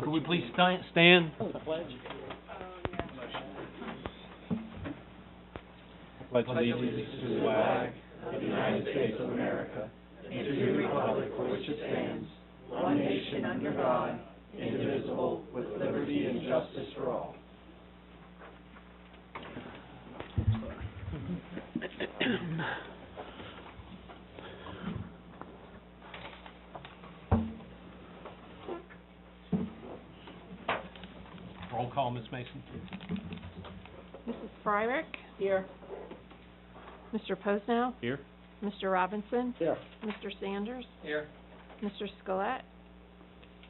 Could we please stand? Pledge allegiance to the flag of the United States of America and to the republic for which it stands, one nation under God, indivisible, with liberty and justice for all. Roll call, Ms. Mason. Mrs. Fryrick? Here. Mr. Posnow? Here. Mr. Robinson? Here. Mr. Sanders? Here. Mr. Scalette?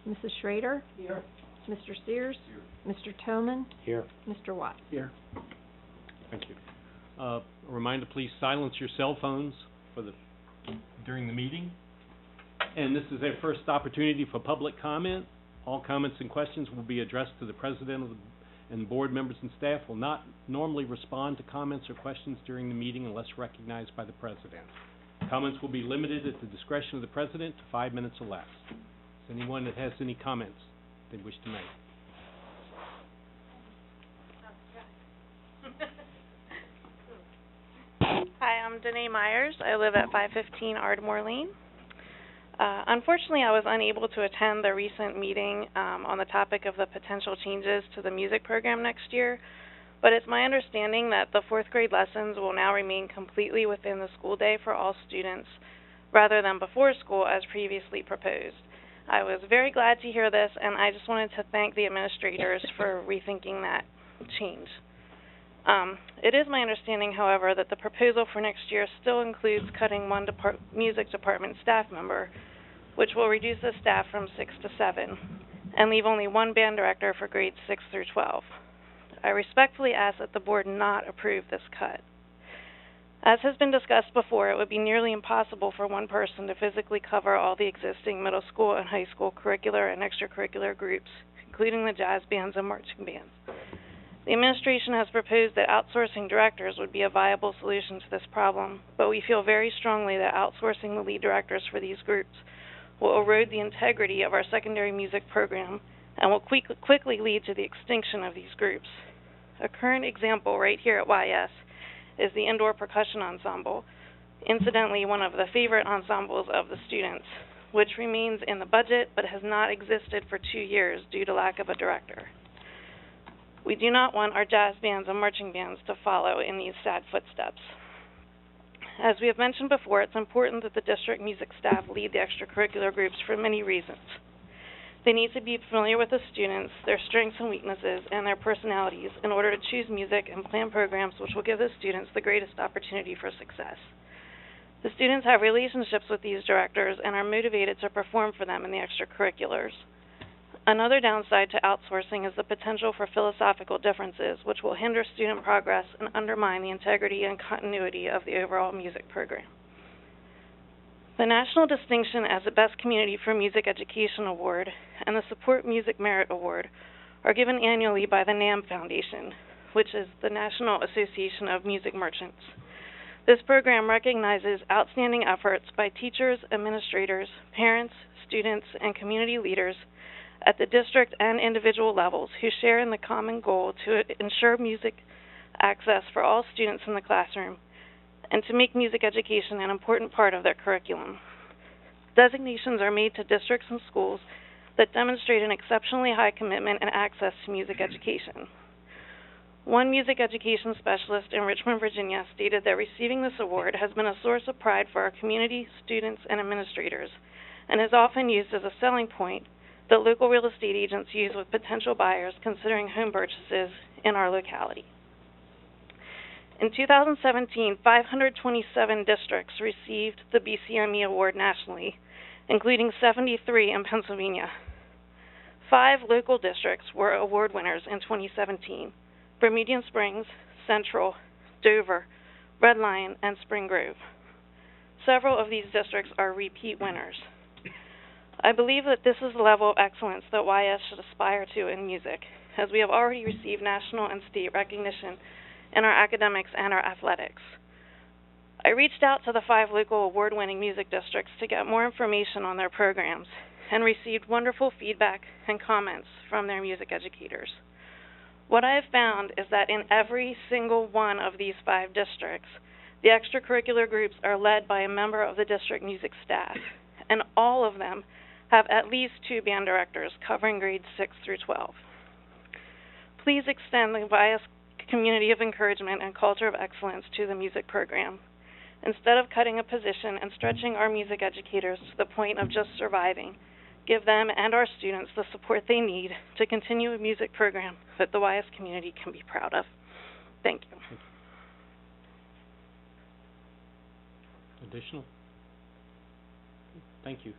Mrs. Schrader? Here. Mr. Sears? Mr. Toman? Here. Mr. Watts? Here. Thank you. A reminder, please silence your cell phones during the meeting. And this is our first opportunity for public comment. All comments and questions will be addressed to the president and board members and staff. Will not normally respond to comments or questions during the meeting unless recognized by the president. Comments will be limited at the discretion of the president to 5 minutes or less. Is anyone that has any comments they wish to make? Hi, I'm Danae Myers. I live at 515 Ardmore Lane. Unfortunately, I was unable to attend the recent meeting on the topic of the potential changes to the music program next year, but it's my understanding that the fourth grade lessons will now remain completely within the school day for all students rather than before school as previously proposed. I was very glad to hear this, and I just wanted to thank the administrators for rethinking that change. It is my understanding, however, that the proposal for next year still includes cutting one music department staff member, which will reduce the staff from 6 to 7, and leave only one band director for grades 6 through 12. I respectfully ask that the board not approve this cut. As has been discussed before, it would be nearly impossible for one person to physically cover all the existing middle school and high school curricular and extracurricular groups, including the jazz bands and marching bands. The administration has proposed that outsourcing directors would be a viable solution to this problem, but we feel very strongly that outsourcing the lead directors for these groups will erode the integrity of our secondary music program and will quickly lead to the extinction of these groups. A current example right here at YS is the Indoor Percussion Ensemble, incidentally one of the favorite ensembles of the students, which remains in the budget but has not existed for 2 years due to lack of a director. We do not want our jazz bands and marching bands to follow in these sad footsteps. As we have mentioned before, it's important that the district music staff lead the extracurricular groups for many reasons. They need to be familiar with the students, their strengths and weaknesses, and their personalities in order to choose music and plan programs which will give the students the greatest opportunity for success. The students have relationships with these directors and are motivated to perform for them in the extracurriculars. Another downside to outsourcing is the potential for philosophical differences, which will hinder student progress and undermine the integrity and continuity of the overall music program. The National Distinction as the Best Community for Music Education Award and the Support Music Merit Award are given annually by the NAM Foundation, which is the National Association of Music Merchants. This program recognizes outstanding efforts by teachers, administrators, parents, students, and community leaders at the district and individual levels who share in the common goal to ensure music access for all students in the classroom and to make music education an important part of their curriculum. Designations are made to districts and schools that demonstrate an exceptionally high commitment and access to music education. One music education specialist in Richmond, Virginia, stated that receiving this award has been a source of pride for our community, students, and administrators, and is often used as a selling point that local real estate agents use with potential buyers considering home purchases in our locality. In 2017, 527 districts received the BCME award nationally, including 73 in Pennsylvania. 5 local districts were award winners in 2017: Bermudian Springs, Central, Dover, Red Lion, and Spring Grove. Several of these districts are repeat winners. I believe that this is the level of excellence that YS should aspire to in music, as we have already received national and state recognition in our academics and our athletics. I reached out to the 5 local award-winning music districts to get more information on their programs, and received wonderful feedback and comments from their music educators. What I have found is that in every single one of these 5 districts, the extracurricular groups are led by a member of the district music staff, and all of them have at least 2 band directors covering grades 6 through 12. Please extend the Bias community of encouragement and culture of excellence to the music program. Instead of cutting a position and stretching our music educators to the point of just surviving, give them and our students the support they need to continue a music program that the Wyeth community can be proud of. Thank you. Additional? Thank you.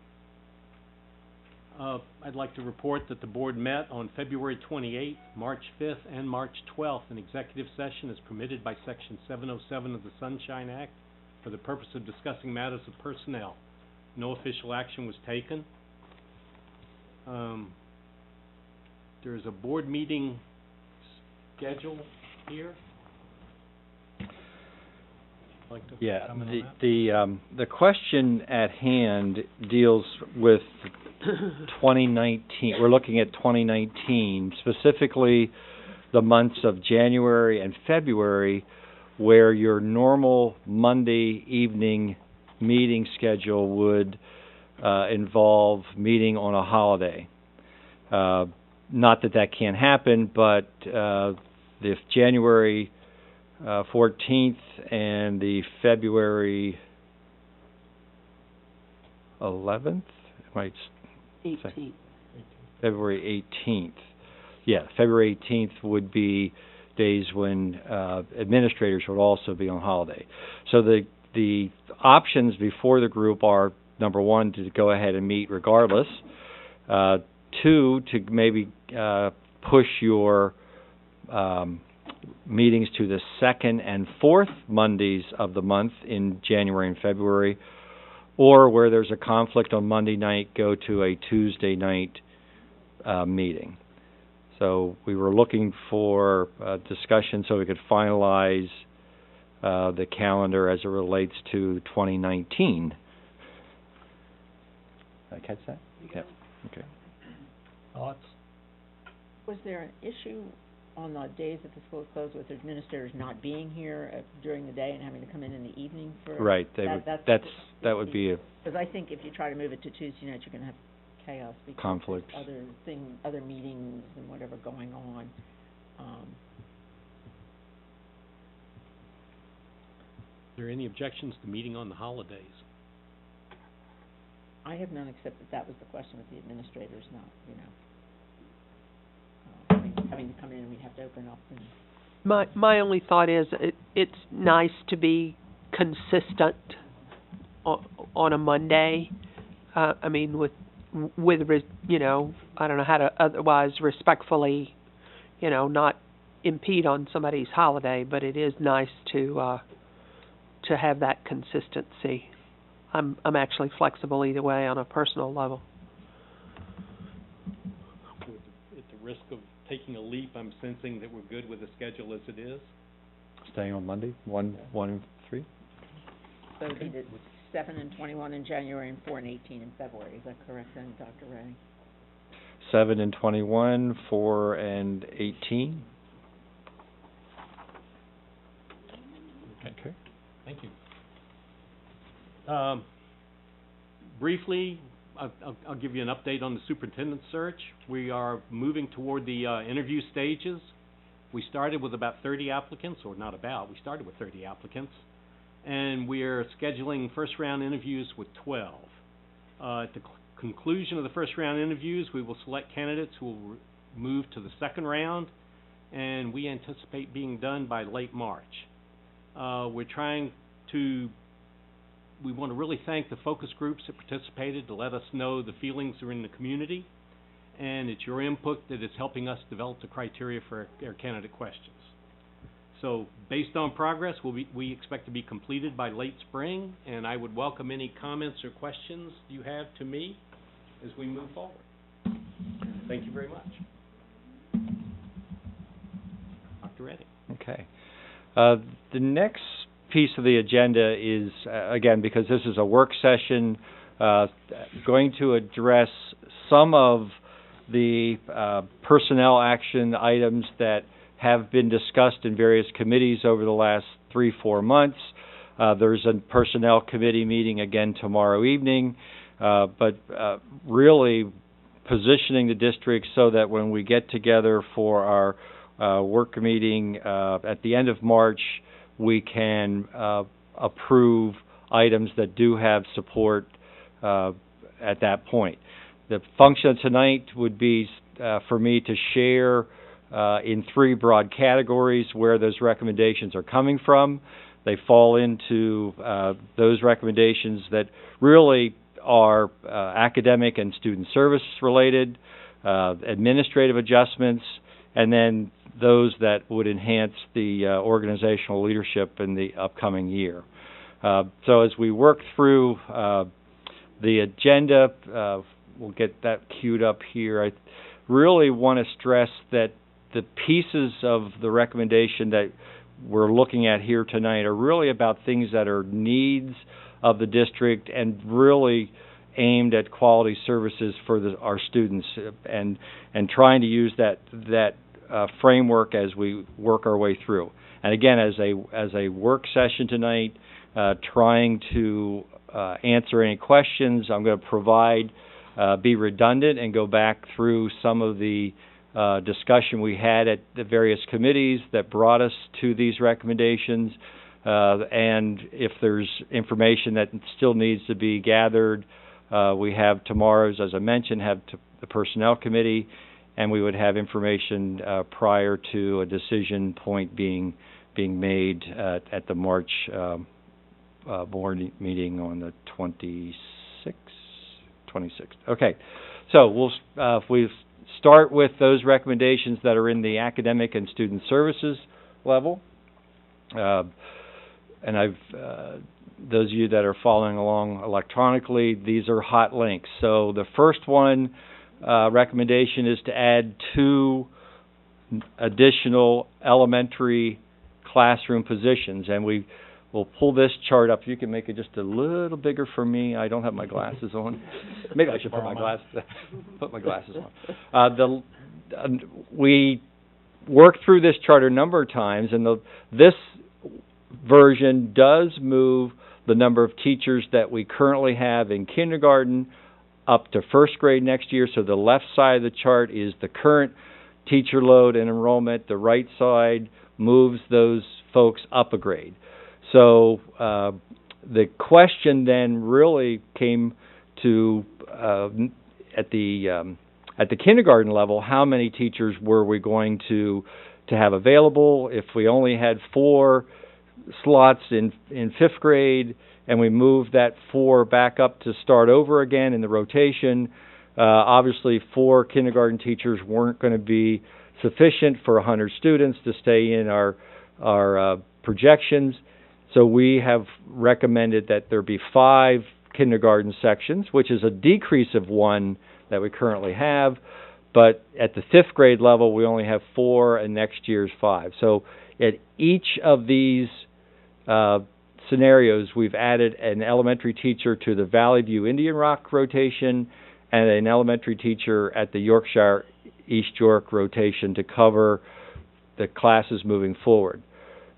I'd like to report that the board met on February 28th, March 5th, and March 12th in executive session as permitted by Section 707 of the Sunshine Act for the purpose of discussing matters of personnel. No official action was taken. There's a board meeting schedule here. Like to comment on that? The question at hand deals with 2019. We're looking at 2019, specifically the months of January and February, where your normal Monday evening meeting schedule would involve meeting on a holiday. Not that that can't happen, but if January 14th and the February 11th, might 18th. February 18th. Yeah, February 18th would be days when administrators would also be on holiday. So the options before the group are, number one, to go ahead and meet regardless. 2, to maybe push your meetings to the 2nd and 4th Mondays of the month in January and February, or where there's a conflict on Monday night, go to a Tuesday night meeting. So we were looking for discussion so we could finalize the calendar as it relates to 2019. Did I catch that? Yep. Okay. Thoughts? Was there an issue on the days that the school is closed with administrators not being here during the day and having to come in the evening for? Right. That would be a Because I think if you try to move it to Tuesday night, you're going to have chaos because conflict. there's other meetings and whatever going on. Are there any objections to meeting on the holidays? I have none, except that was the question with the administrators, not, having to come in and we'd have to open up and. My only thought is it's nice to be consistent on a Monday. I mean, with I don't know how to otherwise respectfully, not impede on somebody's holiday, but it is nice to have that consistency. I'm actually flexible either way on a personal level. At the risk of taking a leap, I'm sensing that we're good with the schedule as it is. Staying on Monday, 1 and 3? So they did 7 and 21 in January and 4 and 18 in February. Is that correct then, Dr. Ray? 7 and 21, 4 and 18. Okay. Thank you. Briefly, I'll give you an update on the superintendent search. We are moving toward the interview stages. We started with about 30 applicants, or not about, we started with 30 applicants, and we're scheduling first round interviews with 12. At the conclusion of the first round interviews, we will select candidates who will move to the second round, and we anticipate being done by late March. We want to really thank the focus groups that participated to let us know the feelings are in the community, and it's your input that is helping us develop the criteria for our candidate questions. So based on progress, we expect to be completed by late spring, and I would welcome any comments or questions you have to me as we move forward. Thank you very much. Dr. Reddy. Okay. The next piece of the agenda is, again, because this is a work session, going to address some of the personnel action items that have been discussed in various committees over the last 3-4 months. There's a personnel committee meeting again tomorrow evening, but really positioning the district so that when we get together for our work meeting at the end of March, we can approve items that do have support at that point. The function of tonight would be for me to share in 3 broad categories where those recommendations are coming from. They fall into those recommendations that really are academic and student service related, administrative adjustments, and then those that would enhance the organizational leadership in the upcoming year. So as we work through the agenda, we'll get that queued up here. I really want to stress that the pieces of the recommendation that we're looking at here tonight are really about things that are needs of the district and really aimed at quality services for our students, and trying to use that framework as we work our way through. And again, as a work session tonight, trying to answer any questions. I'm going to be redundant and go back through some of the discussion we had at the various committees that brought us to these recommendations, and if there's information that still needs to be gathered, we have tomorrow's, as I mentioned, the Personnel Committee, and we would have information prior to a decision point being made at the March board meeting on the 26th. Okay, so if we start with those recommendations that are in the academic and student services level, and those of you that are following along electronically, these are hot links. So the first one recommendation is to add 2 additional elementary classroom positions, and we'll pull this chart up. You can make it just a little bigger for me. I don't have my glasses on. Maybe I should put my glasses on. We worked through this chart a number of times, and this version does move the number of teachers that we currently have in kindergarten up to 1st grade next year. So the left side of the chart is the current teacher load and enrollment. The right side moves those folks up a grade. So the question then really came to at the kindergarten level, how many teachers were we going to have available? If we only had 4 slots in 5th grade, and we moved that 4 back up to start over again in the rotation, obviously 4 kindergarten teachers weren't going to be sufficient for 100 students to stay in our projections. So we have recommended that there be 5 kindergarten sections, which is a decrease of 1 that we currently have. But at the 5th grade level, we only have 4, and next year's 5. So at each of these scenarios, we've added an elementary teacher to the Valley View Indian Rock rotation and an elementary teacher at the Yorkshire East York rotation to cover the classes moving forward.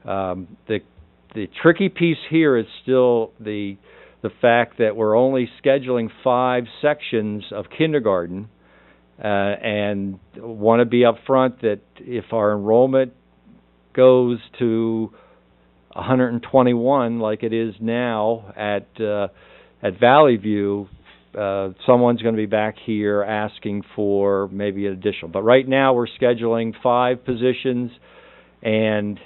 The tricky piece here is still the fact that we're only scheduling 5 sections of kindergarten, and want to be upfront that if our enrollment goes to 121 like it is now at Valley View, someone's going to be back here asking for maybe an additional. But right now we're scheduling 5 positions, and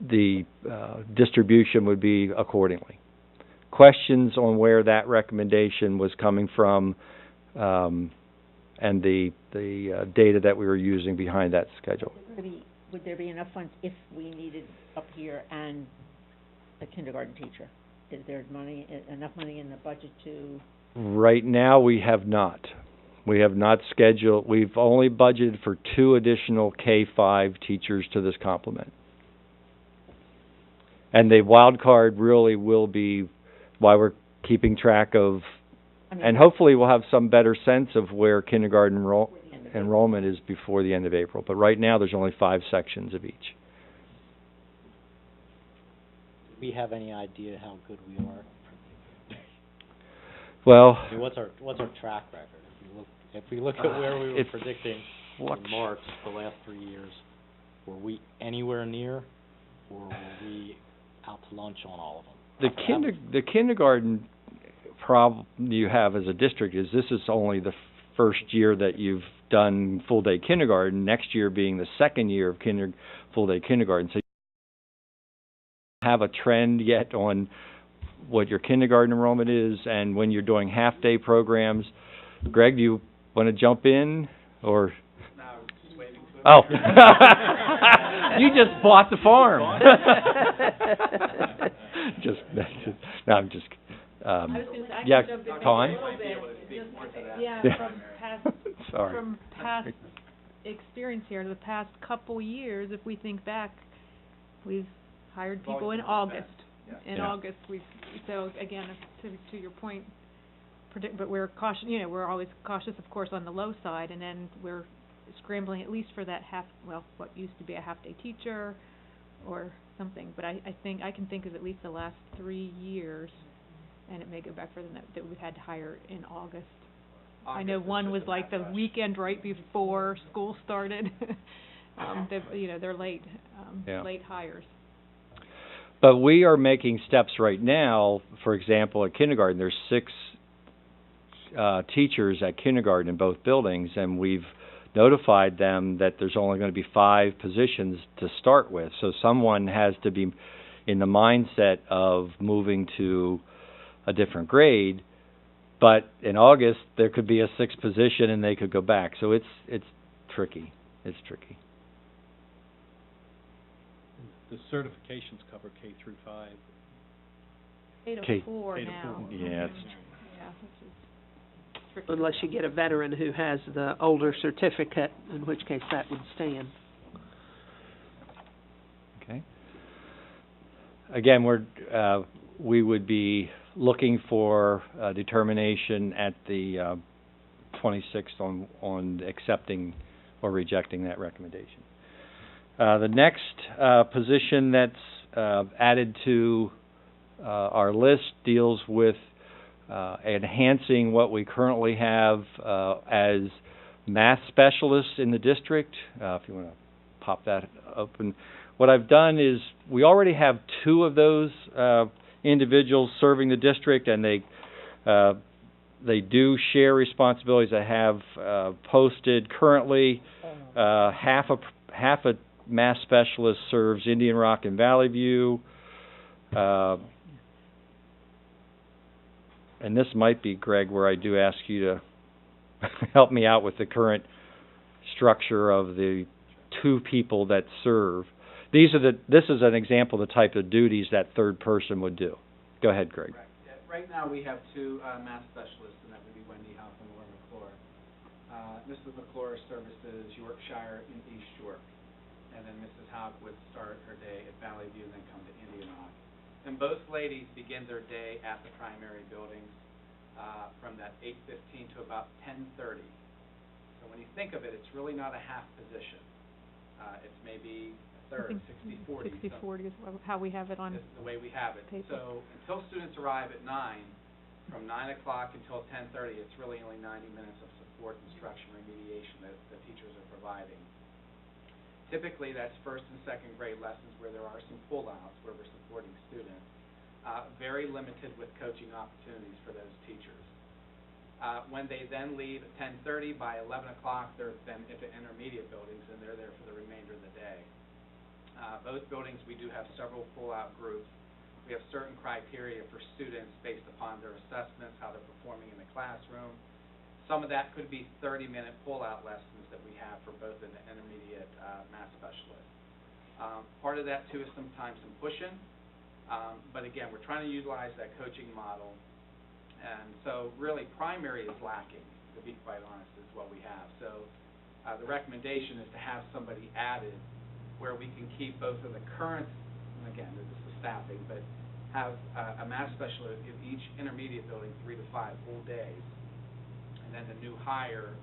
the distribution would be accordingly. Questions on where that recommendation was coming from, and the data that we were using behind that schedule. Would there be enough funds if we needed up here and a kindergarten teacher? Is there enough money in the budget to? Right now, we have not. We have not scheduled. We've only budgeted for 2 additional K-5 teachers to this complement. And the wild card really will be why we're keeping track of, I mean, and hopefully we'll have some better sense of where kindergarten enrollment is before the end of April. But right now, there's only 5 sections of each. Do we have any idea how good we are? Well, I mean, what's our track record? If we look at where we were it's predicting in March, the last 3 years, were we anywhere near, or were we out to lunch on all of them? The kindergarten problem you have as a district is this is only the first year that you've done full-day kindergarten, next year being the second year of full-day kindergarten. So you don't have a trend yet on what your kindergarten enrollment is and when you're doing half-day programs. Greg, do you want to jump in, or? No, just waiting to. Oh. You just bought the farm. I'm just, I was gonna say, I yeah, can jump in Colin? a little bit. Yeah, Yeah. Sorry. From past experience here, the past couple years, if we think back, we've hired people in August. In Yeah. August, so again, to your point, but we're cautious, we're always cautious, of course, on the low side, and then we're scrambling at least for that what used to be a half-day teacher or something. But I think, I can think of at least the last 3 years, and it may go back further than that we've had to hire in August. I know one was like the weekend right before school started. They're late, late hires. But we are making steps right now. For example, at kindergarten, there's 6 teachers at kindergarten in both buildings, and we've notified them that there's only going to be 5 positions to start with. So someone has to be in the mindset of moving to a different grade. But in August, there could be a 6th position, and they could go back. So it's tricky. It's tricky. The certifications cover K through 5. K to K- 4 K to now. 4. Yeah, it's Yeah, which is tricky. Unless you get a veteran who has the older certificate, in which case that would stand. okay. Again, we would be looking for a determination at the 26th on accepting or rejecting that recommendation. The next position that's added to our list deals with enhancing what we currently have as math specialists in the district. If you want to pop that open. What I've done is we already have 2 of those individuals serving the district, and they do share responsibilities. I have posted currently half a math specialist serves Indian Rock and Valley View, and this might be, Greg, where I do ask you to help me out with the current structure of the 2 people that serve. This is an example of the type of duties that third person would do. Go ahead, Greg. Right. Right now, we have 2 math specialists, and that would be Wendy Hoff and Laura McClure. Mrs. McClure services Yorkshire and East York, and then Mrs. Hoff would start her day at Valley View and then come to Indian Rock. And both ladies begin their day at the primary buildings from that 8:15 to about 10:30. So when you think of it, it's really not a half position. It's maybe a third, 60-40. 60-40 is how we have it on. This is the way we have it. paper. So until students arrive at 9, from 9 o'clock until 10:30, it's really only 90 minutes of support, instruction, remediation that the teachers are providing. Typically, that's first and second grade lessons where there are some pull-outs where we're supporting students. Very limited with coaching opportunities for those teachers. When they then leave at 10:30, by 11 o'clock, they're then at the intermediate buildings, and they're there for the remainder of the day. Both buildings, we do have several pull-out groups. We have certain criteria for students based upon their assessments, how they're performing in the classroom. Some of that could be 30-minute pull-out lessons that we have for both an intermediate math specialist. Part of that, too, is sometimes some push-in. But again, we're trying to utilize that coaching model. And so really primary is lacking, to be quite honest, is what we have. So the recommendation is to have somebody added where we can keep both of the current, and again, this is staffing, but have a math specialist in each intermediate building 3 to 5 full days, and then the new hire,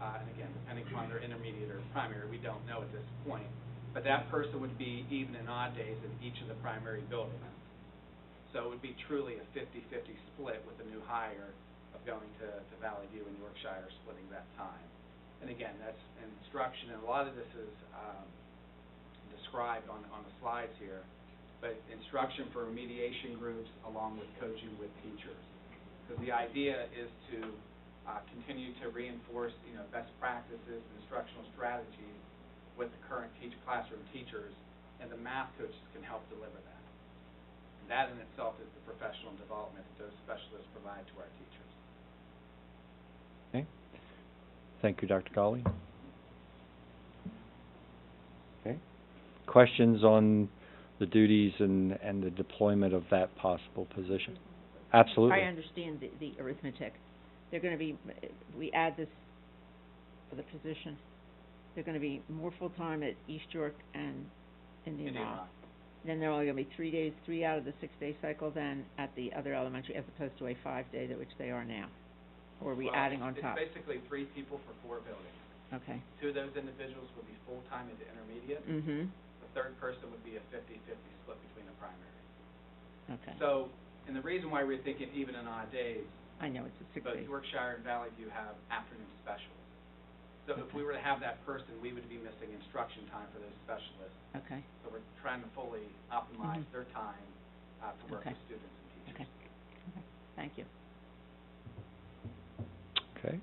and again, depending upon their intermediate or primary, we don't know at this point, but that person would be even and odd days in each of the primary buildings. So it would be truly a 50-50 split with the new hire of going to Valley View and Yorkshire, splitting that time. And again, that's instruction, and a lot of this is described on the slides here, but instruction for remediation groups along with coaching with teachers. Because the idea is to continue to reinforce, best practices and instructional strategies with the current classroom teachers, and the math coaches can help deliver that. And that in itself is the professional development that those specialists provide to our teachers. Okay. Thank you, Dr. Colley. Okay. Questions on the duties and the deployment of that possible position? Absolutely. I understand the arithmetic. They're going to be, we add this for the position, they're going to be more full-time at East York and Indian Rock. Then they're only going to be 3 days, 3 out of the 6-day cycle then at the other elementary, as opposed to a 5-day, which they are now. Or are we adding on top? It's basically 3 people for 4 buildings. Okay. 2 of those individuals would be full-time at the intermediate. Mm-hmm. The third person would be a 50-50 split between the primary. Okay. So, and the reason why we're thinking even and odd days, I know it's a 6 both day. Yorkshire and Valley View have afternoon specialists. So if we were to have that person, we would be missing instruction time for those specialists. Okay. So we're trying to fully optimize their time to work with students and teachers. Okay. Thank you. Okay.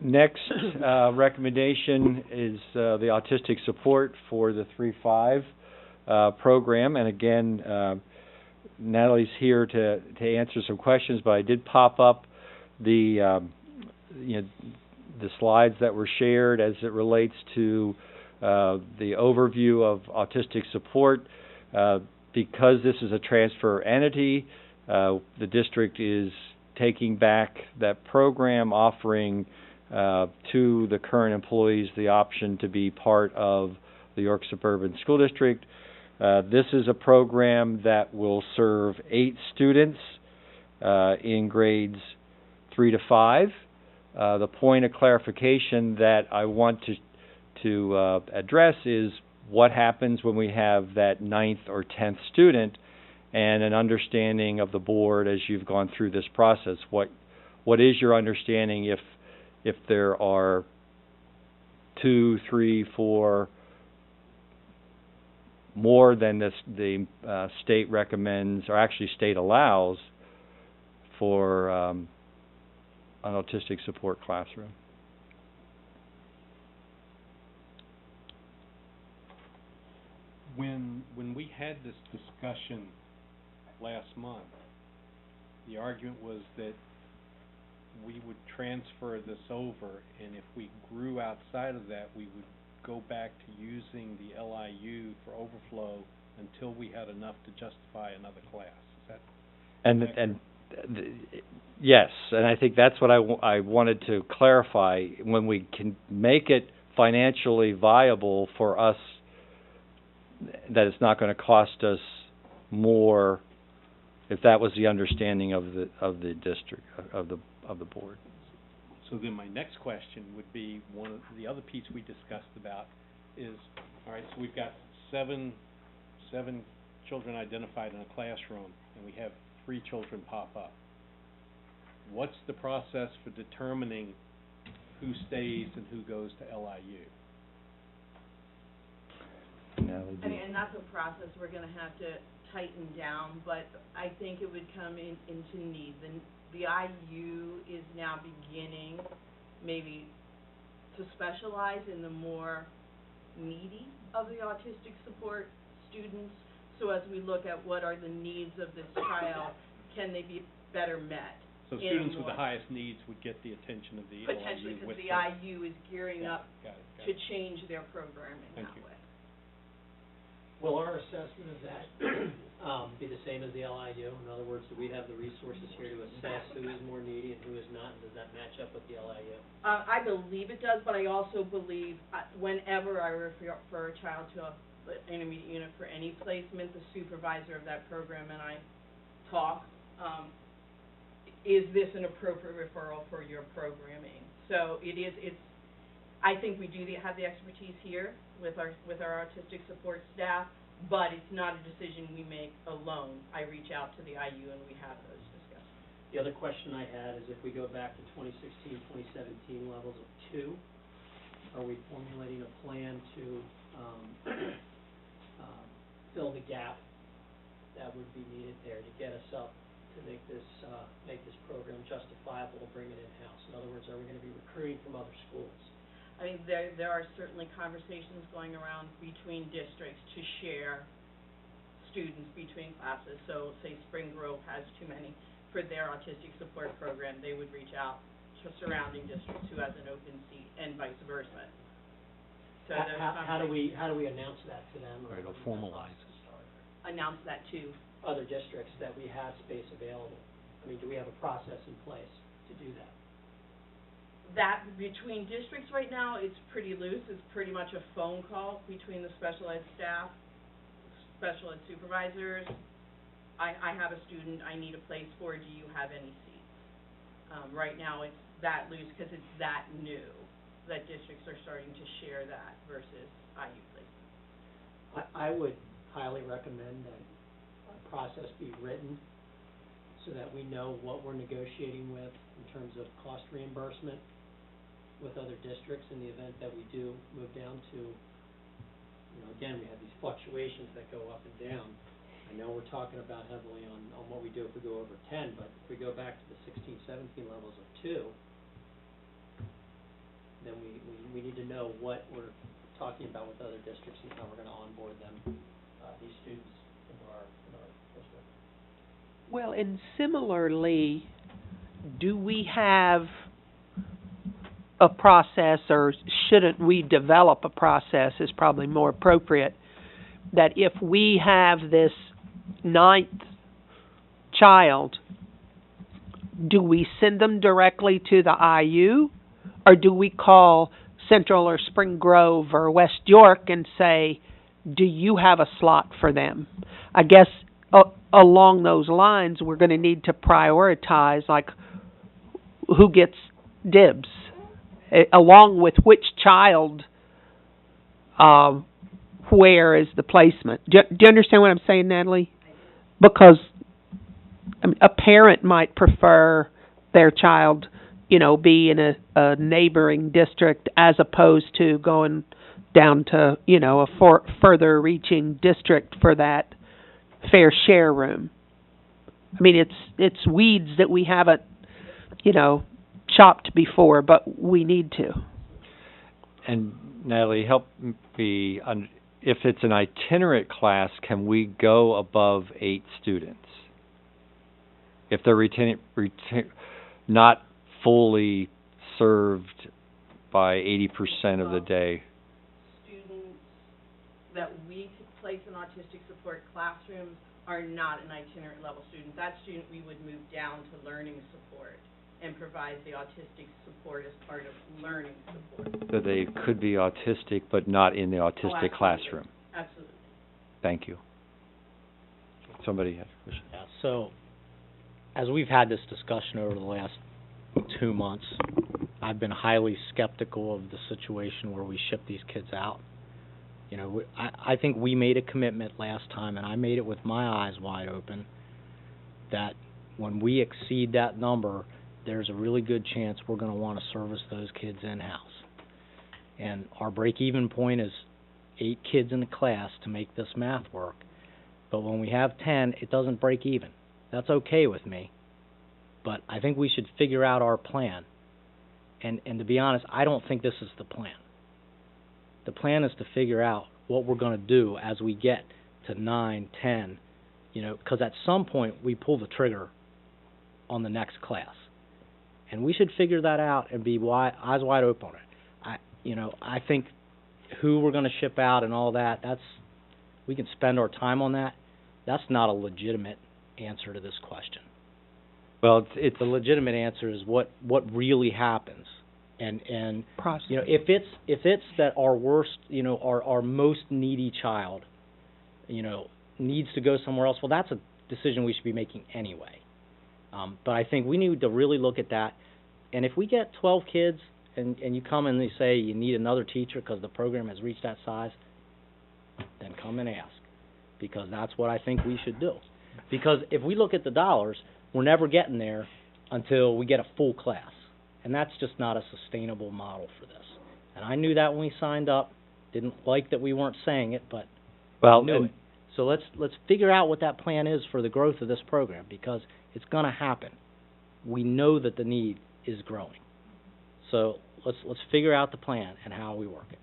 Next recommendation is the autistic support for the 3-5 program, and again, Natalie's here to answer some questions, but I did pop up the the slides that were shared as it relates to the overview of autistic support. Because this is a transfer entity, the district is taking back that program, offering to the current employees the option to be part of the York Suburban School District. This is a program that will serve 8 students in grades 3 to 5. The point of clarification that I want to address is what happens when we have that 9th or 10th student, and an understanding of the board as you've gone through this process. What is your understanding if there are 2, 3, 4 more than the state recommends, or actually state allows, for an autistic support classroom? When we had this discussion last month, the argument was that we would transfer this over, and if we grew outside of that, we would go back to using the LIU for overflow until we had enough to justify another class. Is that yes, and I think that's what I wanted to clarify. When we can make it financially viable for us, that it's not going to cost us more, if that was the understanding of the district, of the board. So then my next question would be, one of the other piece we discussed about is, all right, so we've got seven children identified in a classroom, and we have 3 children pop up. What's the process for determining who stays and who goes to LIU? And that's a process we're going to have to tighten down, but I think it would come into need. The IU is now beginning maybe to specialize in the more needy of the autistic support students. So as we look at what are the needs of this child, can they be better met? So students with the highest needs would get the attention of the LIU. Potentially, because the IU is gearing up to change their programming that way. Will our assessment of that be the same as the LIU? In other words, do we have the resources here to assess who is more needy and who is not, and does that match up with the LIU? I believe it does, but I also believe whenever I refer a child to intermediate unit for any placement, the supervisor of that program and I talk, is this an appropriate referral for your programming? So I think we do have the expertise here with our autistic support staff, but it's not a decision we make alone. I reach out to the IU and we have those discussions. The other question I had is if we go back to 2016, 2017 levels of 2, are we formulating a plan to fill the gap that would be needed there to get us up to make this program justifiable to bring it in-house? In other words, are we going to be recruiting from other schools? I mean, there are certainly conversations going around between districts to share students between classes. So say Spring Grove has too many for their autistic support program, they would reach out to surrounding districts who has an open seat and vice versa. So How do we announce that to them? Right, or formalize it. Announce that to Other districts that we have space available. I mean, do we have a process in place to do that? that between districts right now, it's pretty loose. It's pretty much a phone call between the special ed staff, special ed supervisors. I have a student I need a place for. Do you have any seats? Right now, it's that loose because it's that new that districts are starting to share that versus IU placement. I would highly recommend that a process be written so that we know what we're negotiating with in terms of cost reimbursement with other districts in the event that we do move down to, you know, again, we have these fluctuations that go up and down. I know we're talking about heavily on what we do if we go over 10, but if we go back to the 16, 17 levels of 2, then we need to know what we're talking about with other districts and how we're going to onboard them, these students into our district. Well, and similarly, do we have a process, or shouldn't we develop a process, is probably more appropriate, that if we have this 9th child, do we send them directly to the IU, or do we call Central or Spring Grove or West York and say, do you have a slot for them? I guess along those lines, we're going to need to prioritize, like, who gets dibs, along with which child, where is the placement. Do you understand what I'm saying, Natalie? Because I mean, a parent might prefer their child, you know, be in a neighboring district as opposed to going down to, you know, a further reaching district for that fair share room. I mean, it's weeds that we haven't, you know, chopped before, but we need to. And Natalie, help me, if it's an itinerant class, can we go above 8 students? If they're not fully served by 80% of the day? Students that we place in autistic support classrooms are not an itinerant level student. That student we would move down to learning support and provide the autistic support as part of learning support. So they could be autistic, but not in the autistic classroom? Absolutely. Thank you. Somebody has a question. Yeah, so as we've had this discussion over the last 2 months, I've been highly skeptical of the situation where we ship these kids out. You know, I think we made a commitment last time, and I made it with my eyes wide open, that when we exceed that number, there's a really good chance we're going to want to service those kids in-house. And our break-even point is 8 kids in the class to make this math work. But when we have 10, it doesn't break even. That's okay with me. But I think we should figure out our plan. And to be honest, I don't think this is the plan. The plan is to figure out what we're going to do as we get to 9, 10, you know, because at some point we pull the trigger on the next class. And we should figure that out and be eyes wide open on it. I think who we're going to ship out and all that, we can spend our time on that. That's not a legitimate answer to this question. Well, it's the legitimate answer is what really happens And Process. you know, if it's that our worst, you know, our most needy child, you know, needs to go somewhere else, well, that's a decision we should be making anyway. But I think we need to really look at that. And if we get 12 kids and you come and you say you need another teacher because the program has reached that size, then come and ask, because that's what I think we should do. Because if we look at the dollars, we're never getting there until we get a full class. And that's just not a sustainable model for this. And I knew that when we signed up. Didn't like that we weren't saying it, but Well, I knew it. So let's figure out what that plan is for the growth of this program, because it's going to happen. We know that the need is growing. So let's figure out the plan and how we work it.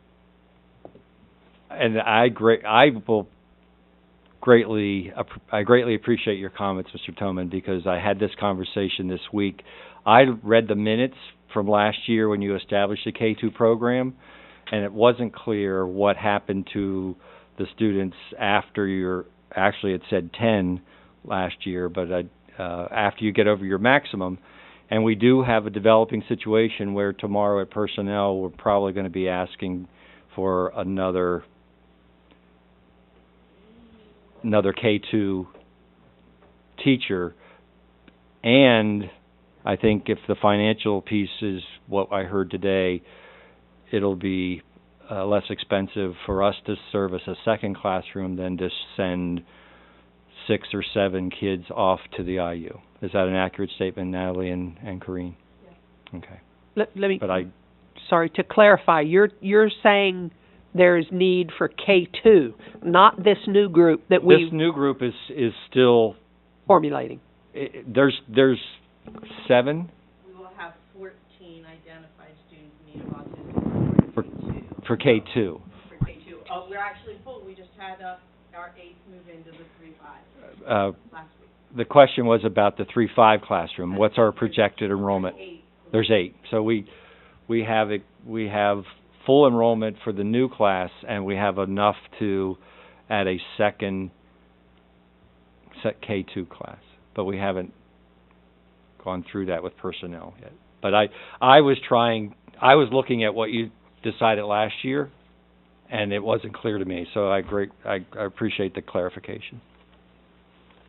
and I greatly appreciate your comments, Mr. Toman, because I had this conversation this week. I read the minutes from last year when you established the K-2 program, and it wasn't clear what happened to the students after actually it said 10 last year, but after you get over your maximum. And we do have a developing situation where tomorrow at personnel we're probably going to be asking for another K-2 teacher, and I think if the financial piece is what I heard today, it'll be less expensive for us to service a second classroom than to send 6 or 7 kids off to the IU. Is that an accurate statement, Natalie and Corrine? Yeah. Okay. Let me, But sorry, to clarify, you're saying there's need for K-2, not this new group that this we new group is still formulating. there's 7 We will have 14 identified students in need of autism for K2. For K-2. Oh, we're actually full. We just had our 8th move into the 3-5 last week. The question was about the 3-5 classroom. What's our projected enrollment? 8. There's 8. So we have full enrollment for the new class, and we have enough to add a second K2 class. But we haven't gone through that with personnel yet. But I was looking at what you decided last year, and it wasn't clear to me. So I appreciate the clarification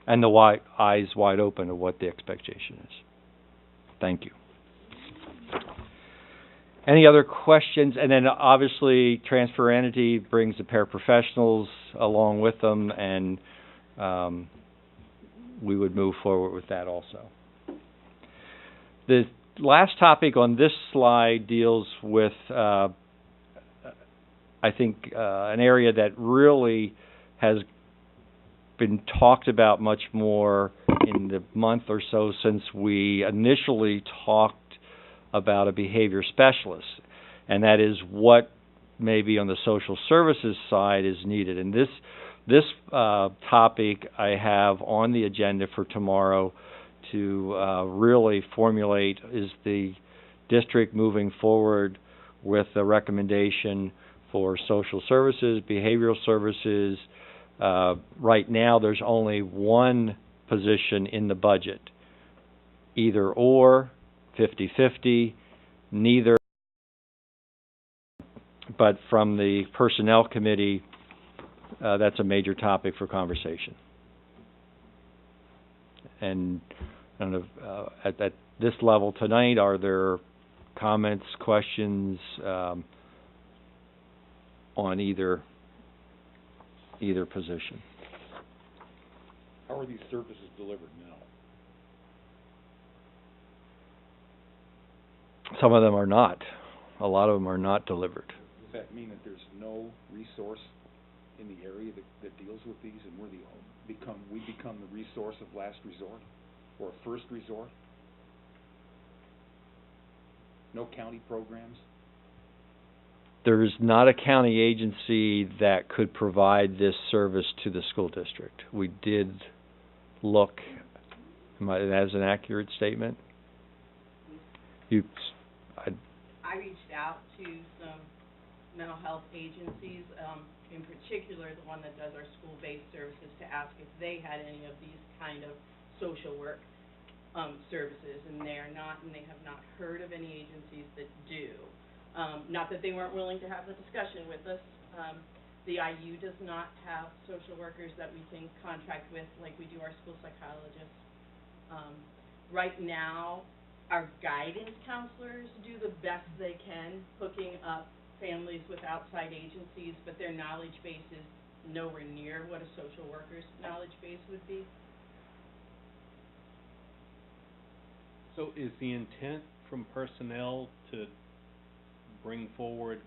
and the eyes wide open of what the expectation is. Thank you. Any other questions? And then obviously transfer entity brings the paraprofessionals along with them, and we would move forward with that also. The last topic on this slide deals with I think an area that really has been talked about much more in the month or so since we initially talked about a behavior specialist, and that is what maybe on the social services side is needed. And this topic I have on the agenda for tomorrow to really formulate is the district moving forward with a recommendation for social services, behavioral services. Right now there's only one position in the budget, either or, 50-50, neither. But from the personnel committee, that's a major topic for conversation. And I don't know, at this level tonight, are there comments, questions on either position? How are these services delivered now? Some of them are not. A lot of them are not delivered. Does that mean that there's no resource in the area that deals with these, and we become the resource of last resort or first resort? No county programs? There is not a county agency that could provide this service to the school district. We did look. That is an accurate statement? I reached out to some mental health agencies, in particular the one that does our school-based services, to ask if they had any of these kind of social work services, and they have not heard of any agencies that do. Not that they weren't willing to have the discussion with us. The IU does not have social workers that we can contract with like we do our school psychologists. Right now, our guidance counselors do the best they can hooking up families with outside agencies, but their knowledge base is nowhere near what a social worker's knowledge base would be. So is the intent from personnel to bring forward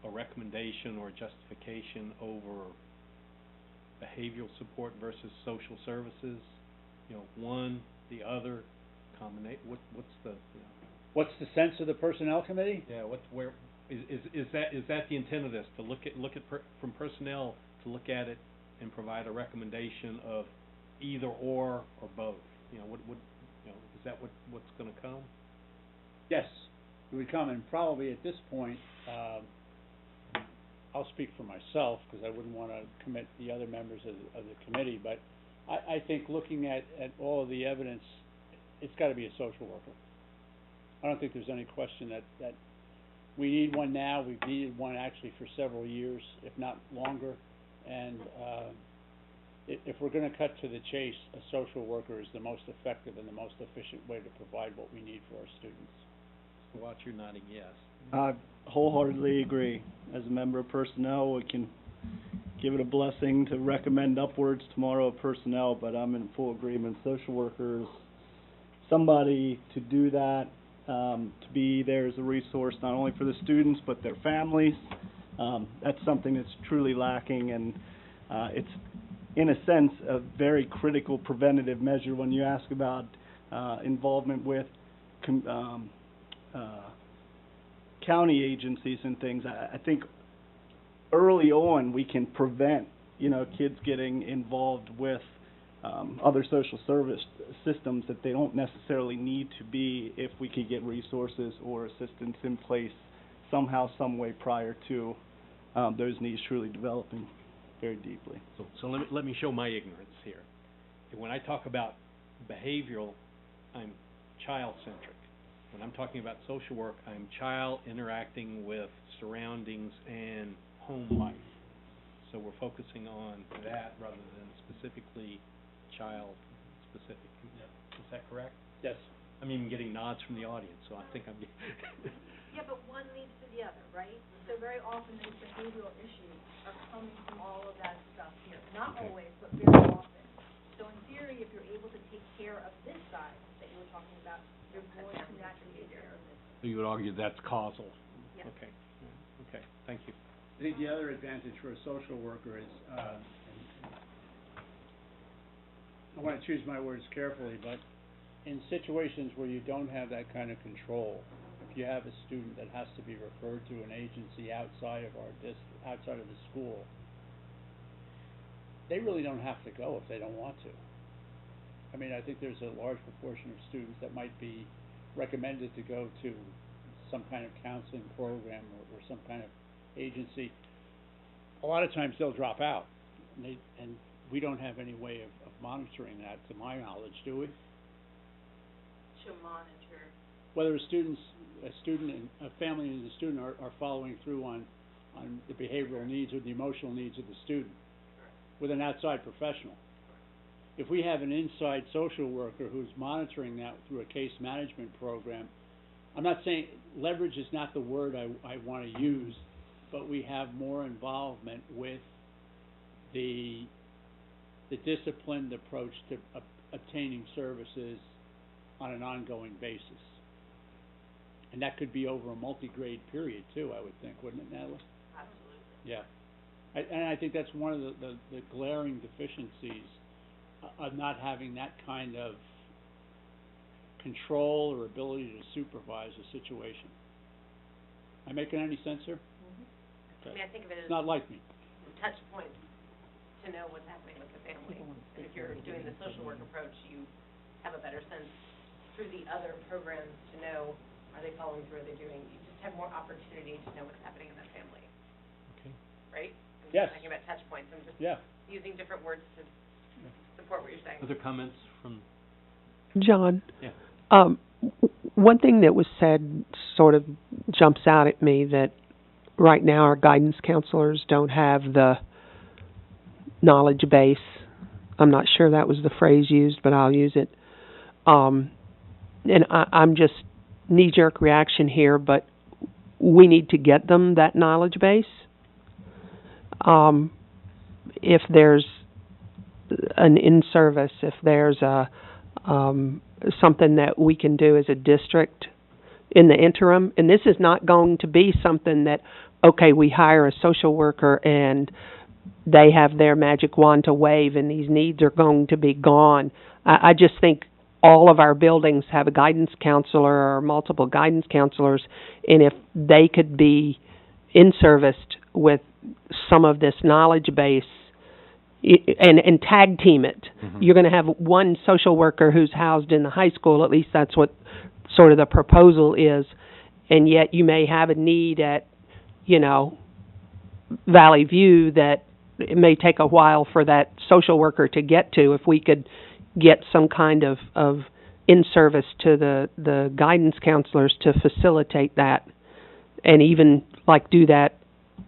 a recommendation or justification over behavioral support versus social services? You know, one, the other, what's the, you know? What's the sense of the personnel committee? Yeah, is that the intent of this, to look at from personnel, to look at it and provide a recommendation of either or both? You know, you know, is that what's gonna come? Yes, it would come, and probably at this point, I'll speak for myself, because I wouldn't wanna commit the other members of the committee, but I think looking at all of the evidence, it's gotta be a social worker. I don't think there's any question that we need one now. We've needed one actually for several years, if not longer. And if we're going to cut to the chase, a social worker is the most effective and the most efficient way to provide what we need for our students. Mr. Watts, you're nodding yes. I wholeheartedly agree. As a member of personnel, we can give it a blessing to recommend upwards tomorrow of personnel, but I'm in full agreement. Social workers, somebody to do that, to be there as a resource not only for the students but their families. That's something that's truly lacking, and it's, in a sense, a very critical preventative measure when you ask about involvement with county agencies and things. I think early on we can prevent, you know, kids getting involved with other social service systems that they don't necessarily need to be, if we could get resources or assistance in place somehow, some way prior to those needs truly developing very deeply. So let me show my ignorance here. When I talk about behavioral, I'm child-centric. When I'm talking about social work, I'm child interacting with surroundings and home life. So we're focusing on that rather than specifically child-specific. Is that correct? Yes. I'm even getting nods from the audience, so I think I'm Yeah, but one leads to the other, right? So very often these behavioral issues are coming from all of that stuff here. Not always, but very often. So in theory, if you're able to take care of this side that you were talking about, you're going to naturally take care of this. So you would argue that's causal? Yeah. Okay. Okay, thank you. I think the other advantage for a social worker is, I want to choose my words carefully, but in situations where you don't have that kind of control, if you have a student that has to be referred to an agency outside of outside of the school, they really don't have to go if they don't want to. I mean, I think there's a large proportion of students that might be recommended to go to some kind of counseling program or some kind of agency. A lot of times they'll drop out, and we don't have any way of monitoring that, to my knowledge, do we? To monitor. Whether a family and the student are following through on the behavioral needs or the emotional needs of the student with an outside professional. If we have an inside social worker who's monitoring that through a case management program, I'm not saying leverage is not the word I want to use, but we have more involvement with the disciplined approach to obtaining services on an ongoing basis. And that could be over a multi-grade period too, I would think, wouldn't it, Natalie? Absolutely. Yeah. And I think that's one of the glaring deficiencies of not having that kind of control or ability to supervise a situation. Am I making any sense here? I mean, I think of it as It's not like me. touch points to know what's happening with the family. And if you're doing the social work approach, you have a better sense through the other programs to know, are they following through, are they doing, you just have more opportunity to know what's happening in that family. Okay. Right? I'm Yes. talking about touch points, I'm just Yeah. using different words to support what you're saying. Other comments from John? Yeah. One thing that was said sort of jumps out at me, that right now our guidance counselors don't have the knowledge base. I'm not sure that was the phrase used, but I'll use it. And I'm just knee-jerk reaction here, but we need to get them that knowledge base. If there's an in-service, if there's a something that we can do as a district in the interim, and this is not going to be something that, okay, we hire a social worker and they have their magic wand to wave and these needs are going to be gone. I just think all of our buildings have a guidance counselor or multiple guidance counselors, and if they could be in-serviced with some of this knowledge base and tag team it. Mm-hmm. You're going to have one social worker who's housed in the high school, at least that's what sort of the proposal is, and yet you may have a need at, Valley View that it may take a while for that social worker to get to. If we could get some kind of in-service to the guidance counselors to facilitate that, and even do that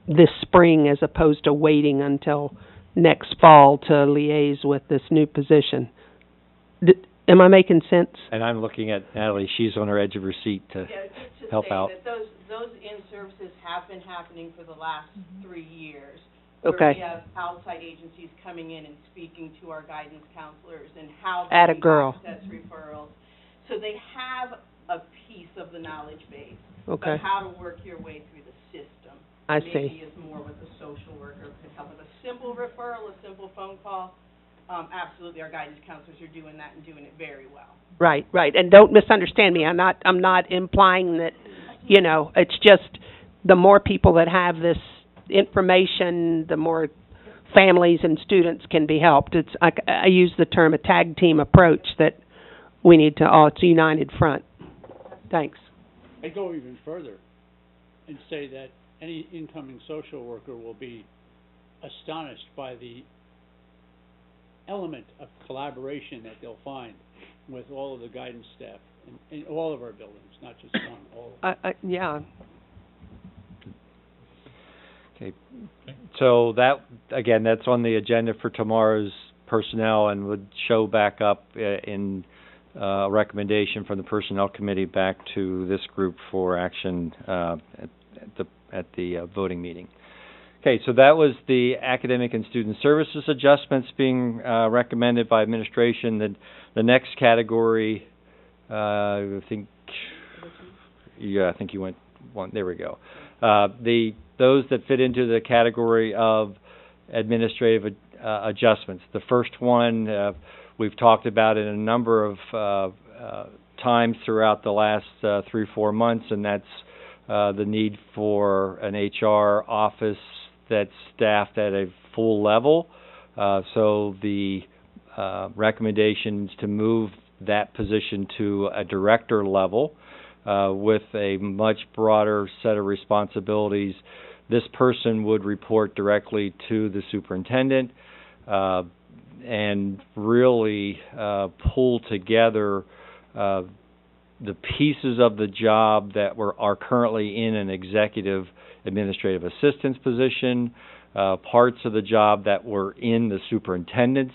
this spring as opposed to waiting until next fall to liaise with this new position. Am I making sense? And I'm looking at Natalie. She's on her edge of her seat to help out. That those in-services have been happening for the last 3 years. Okay. Where we have outside agencies coming in and speaking to our guidance counselors and how they access referrals. So they have a piece of the knowledge base. Okay. But how to work your way through the system. I Maybe see. is more what the social worker could help with. A simple referral, a simple phone call. Absolutely, our guidance counselors are doing that and doing it very well. Right. And don't misunderstand me. I'm not implying that, it's just the more people that have this information, the more families and students can be helped. I use the term a tag team approach, that we need to it's a united front. Thanks. I go even further and say that any incoming social worker will be astonished by the element of collaboration that they'll find with all of the guidance staff in all of our buildings, not just one, all of them. Yeah. Okay. So that's on the agenda for tomorrow's personnel, and would show back up in a recommendation from the Personnel Committee back to this group for action at the voting meeting. Okay, so that was the academic and student services adjustments being recommended by administration. The next category, I think you went one. There we go. Those that fit into the category of administrative adjustments. The first one we've talked about in a number of times throughout the last 3-4 months, and that's the need for an HR office that's staffed at a full level. So the recommendation is to move that position to a director level with a much broader set of responsibilities. This person would report directly to the superintendent and really pull together the pieces of the job that are currently in an executive administrative assistant's position, parts of the job that were in the superintendent's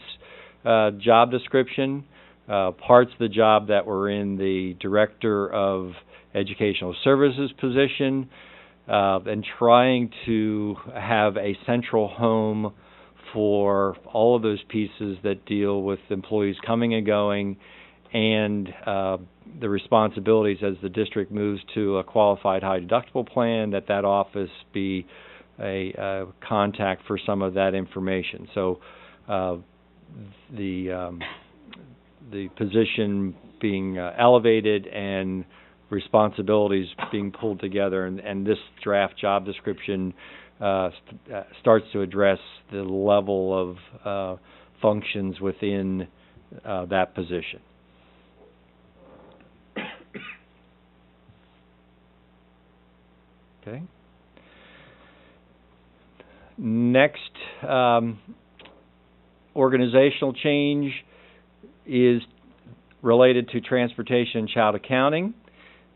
job description, parts of the job that were in the director of educational services position, and trying to have a central home for all of those pieces that deal with employees coming and going, and the responsibilities as the district moves to a qualified high deductible plan, that office be a contact for some of that information. So the position being elevated and responsibilities being pulled together, and this draft job description starts to address the level of functions within that position. Okay. Next organizational change is related to transportation and child accounting.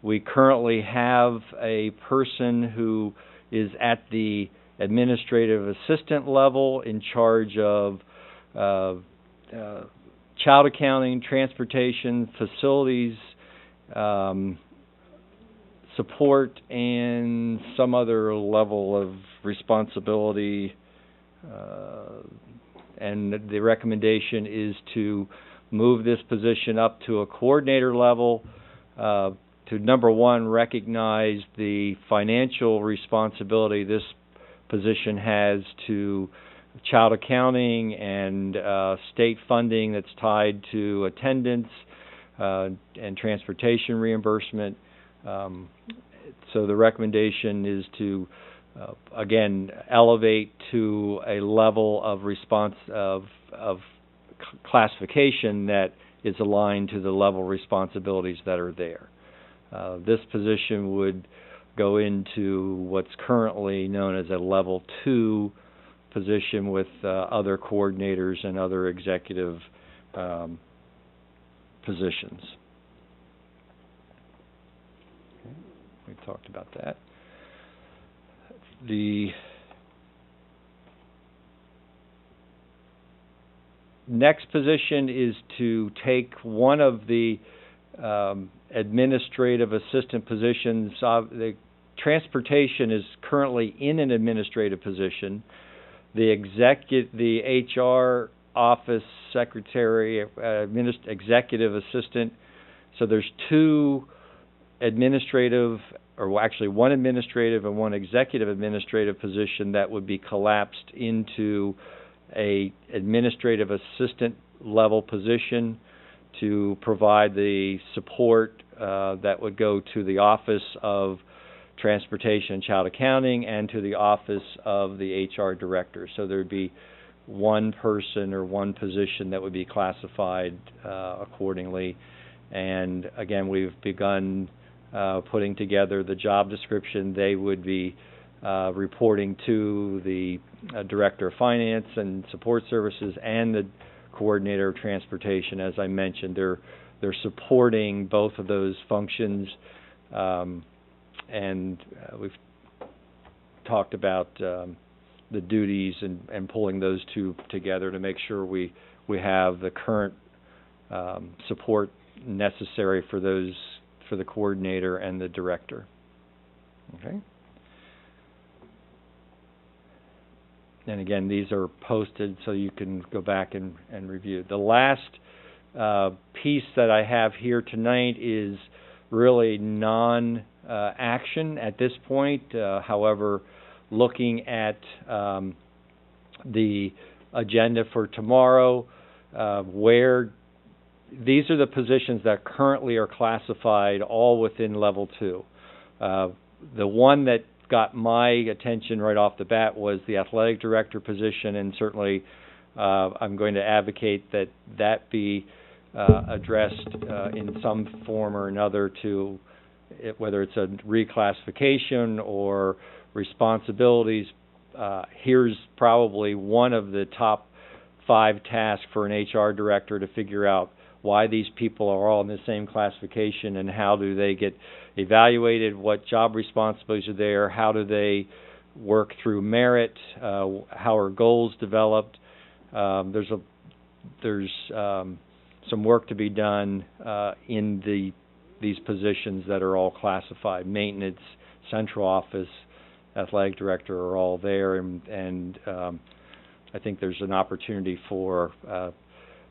We currently have a person who is at the administrative assistant level in charge of child accounting, transportation, facilities, support, and some other level of responsibility. And the recommendation is to move this position up to a coordinator level, to number one, recognize the financial responsibility this position has to child accounting and state funding that's tied to attendance and transportation reimbursement. So the recommendation is to again elevate to a level of classification that is aligned to the level of responsibilities that are there. This position would go into what's currently known as a level 2 position with other coordinators and other executive positions. Okay. We talked about that. The next position is to take one of the administrative assistant positions. The transportation is currently in an administrative position. The HR office secretary, executive assistant. So there's two administrative, or actually one administrative and one executive administrative position that would be collapsed into a administrative assistant level position to provide the support that would go to the Office of Transportation and Child Accounting and to the Office of the HR Director. So there would be one person or one position that would be classified accordingly. And again, we've begun putting together the job description. They would be reporting to the Director of Finance and Support Services and the Coordinator of Transportation. As I mentioned, they're supporting both of those functions, and we've talked about the duties and pulling those two together to make sure we have the current support necessary for those, for the coordinator and the director. Okay. And again, these are posted so you can go back and review. The last piece that I have here tonight is really non-action at this point. However, looking at the agenda for tomorrow, where these are the positions that currently are classified all within level 2. The one that got my attention right off the bat was the athletic director position, and certainly I'm going to advocate that that be addressed in some form or another, to whether it's a reclassification or responsibilities. Here's probably one of the top 5 tasks for an HR director, to figure out why these people are all in the same classification and how do they get evaluated, what job responsibilities are there, how do they work through merit, how are goals developed. There's some work to be done in these positions that are all classified. Maintenance, central office, athletic director are all there, and I think there's an opportunity for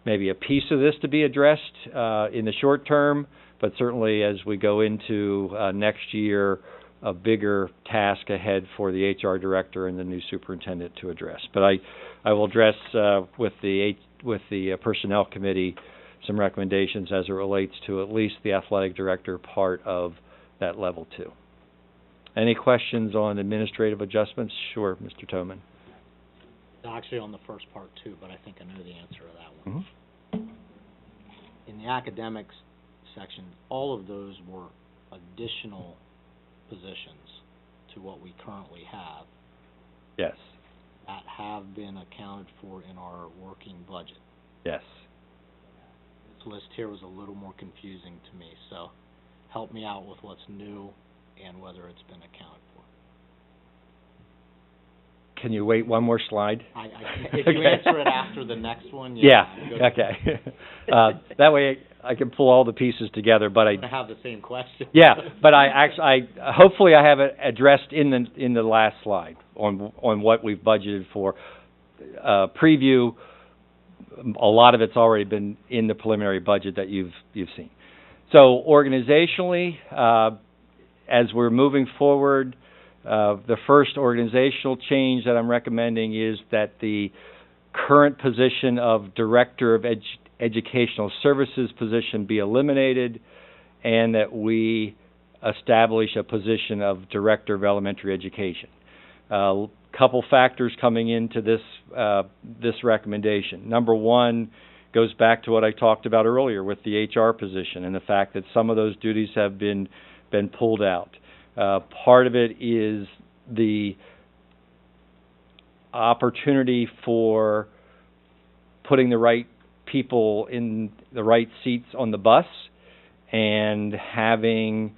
maybe a piece of this to be addressed in the short term, but certainly as we go into next year, a bigger task ahead for the HR director and the new superintendent to address. But I will address with the personnel committee some recommendations as it relates to at least the athletic director part of that level 2. Any questions on administrative adjustments? Sure, Mr. Toman. Actually on the first part too, but I think I know the answer to that one. Mm-hmm. In the academics section, all of those were additional positions to what we currently have. Yes. That have been accounted for in our working budget. Yes. list here was a little more confusing to me, so help me out with what's new and whether it's been accounted for. Can you wait one more slide? If you answer it after the next one, Yeah, good. okay. That way I can pull all the pieces together, but I'm gonna have the same question. yeah, but hopefully I have it addressed in the last slide on what we've budgeted for. Preview, a lot of it's already been in the preliminary budget that you've seen. So organizationally, as we're moving forward, the first organizational change that I'm recommending is that the current position of Director of Educational Services position be eliminated, and that we establish a position of Director of Elementary Education. Couple factors coming into this recommendation. Number one goes back to what I talked about earlier with the HR position and the fact that some of those duties have been pulled out. Part of it is the opportunity for putting the right people in the right seats on the bus and having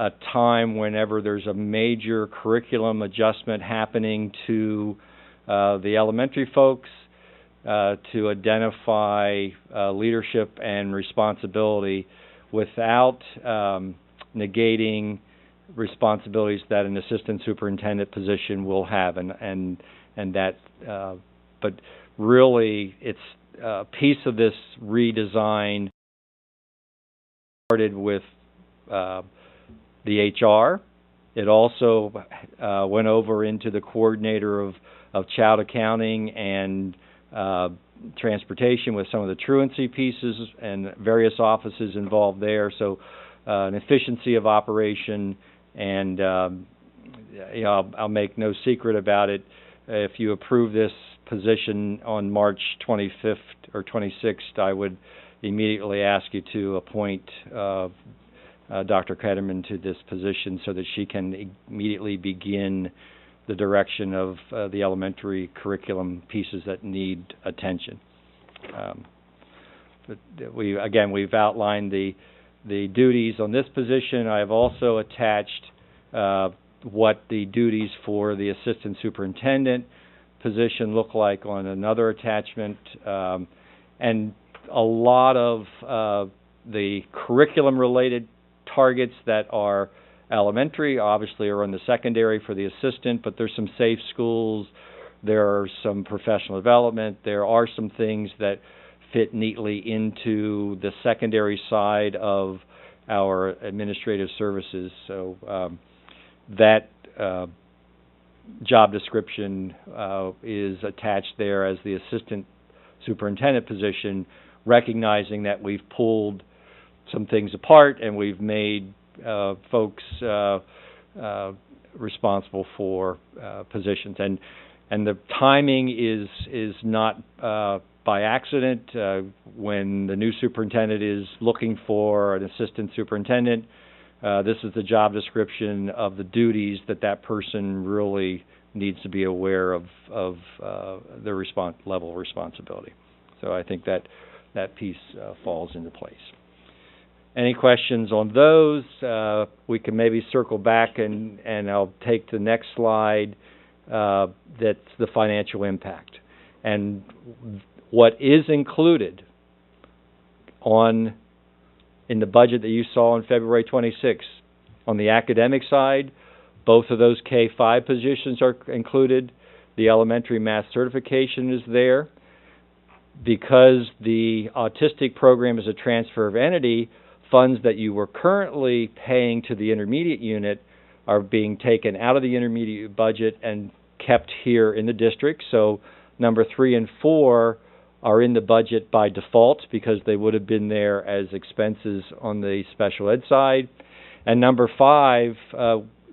a time whenever there's a major curriculum adjustment happening to the elementary folks to identify leadership and responsibility without negating responsibilities that an assistant superintendent position will have, and that but really it's a piece of this redesign started with the HR. It also went over into the coordinator of child accounting and transportation with some of the truancy pieces and various offices involved there. So an efficiency of operation, and I'll make no secret about it. If you approve this position on March 25th or 26th, I would immediately ask you to appoint Dr. Ketterman to this position so that she can immediately begin the direction of the elementary curriculum pieces that need attention. But we've outlined the duties on this position. I have also attached what the duties for the assistant superintendent position look like on another attachment, and a lot of the curriculum-related targets that are elementary obviously are on the secondary for the assistant, but there's some safe schools, there are some professional development, there are some things that fit neatly into the secondary side of our administrative services. So that job description is attached there as the assistant superintendent position, recognizing that we've pulled some things apart and we've made folks responsible for positions. And the timing is not by accident. When the new superintendent is looking for an assistant superintendent, this is the job description of the duties that person really needs to be aware of their level of responsibility. So I think that piece falls into place. Any questions on those? We can maybe circle back and I'll take the next slide. That's the financial impact. And what is included in the budget that you saw on February 26th. On the academic side, both of those K-5 positions are included. The elementary math certification is there. Because the autistic program is a transfer of entity, funds that you were currently paying to the intermediate unit are being taken out of the intermediate budget and kept here in the district. So number 3 and 4 are in the budget by default because they would have been there as expenses on the special ed side. And number 5,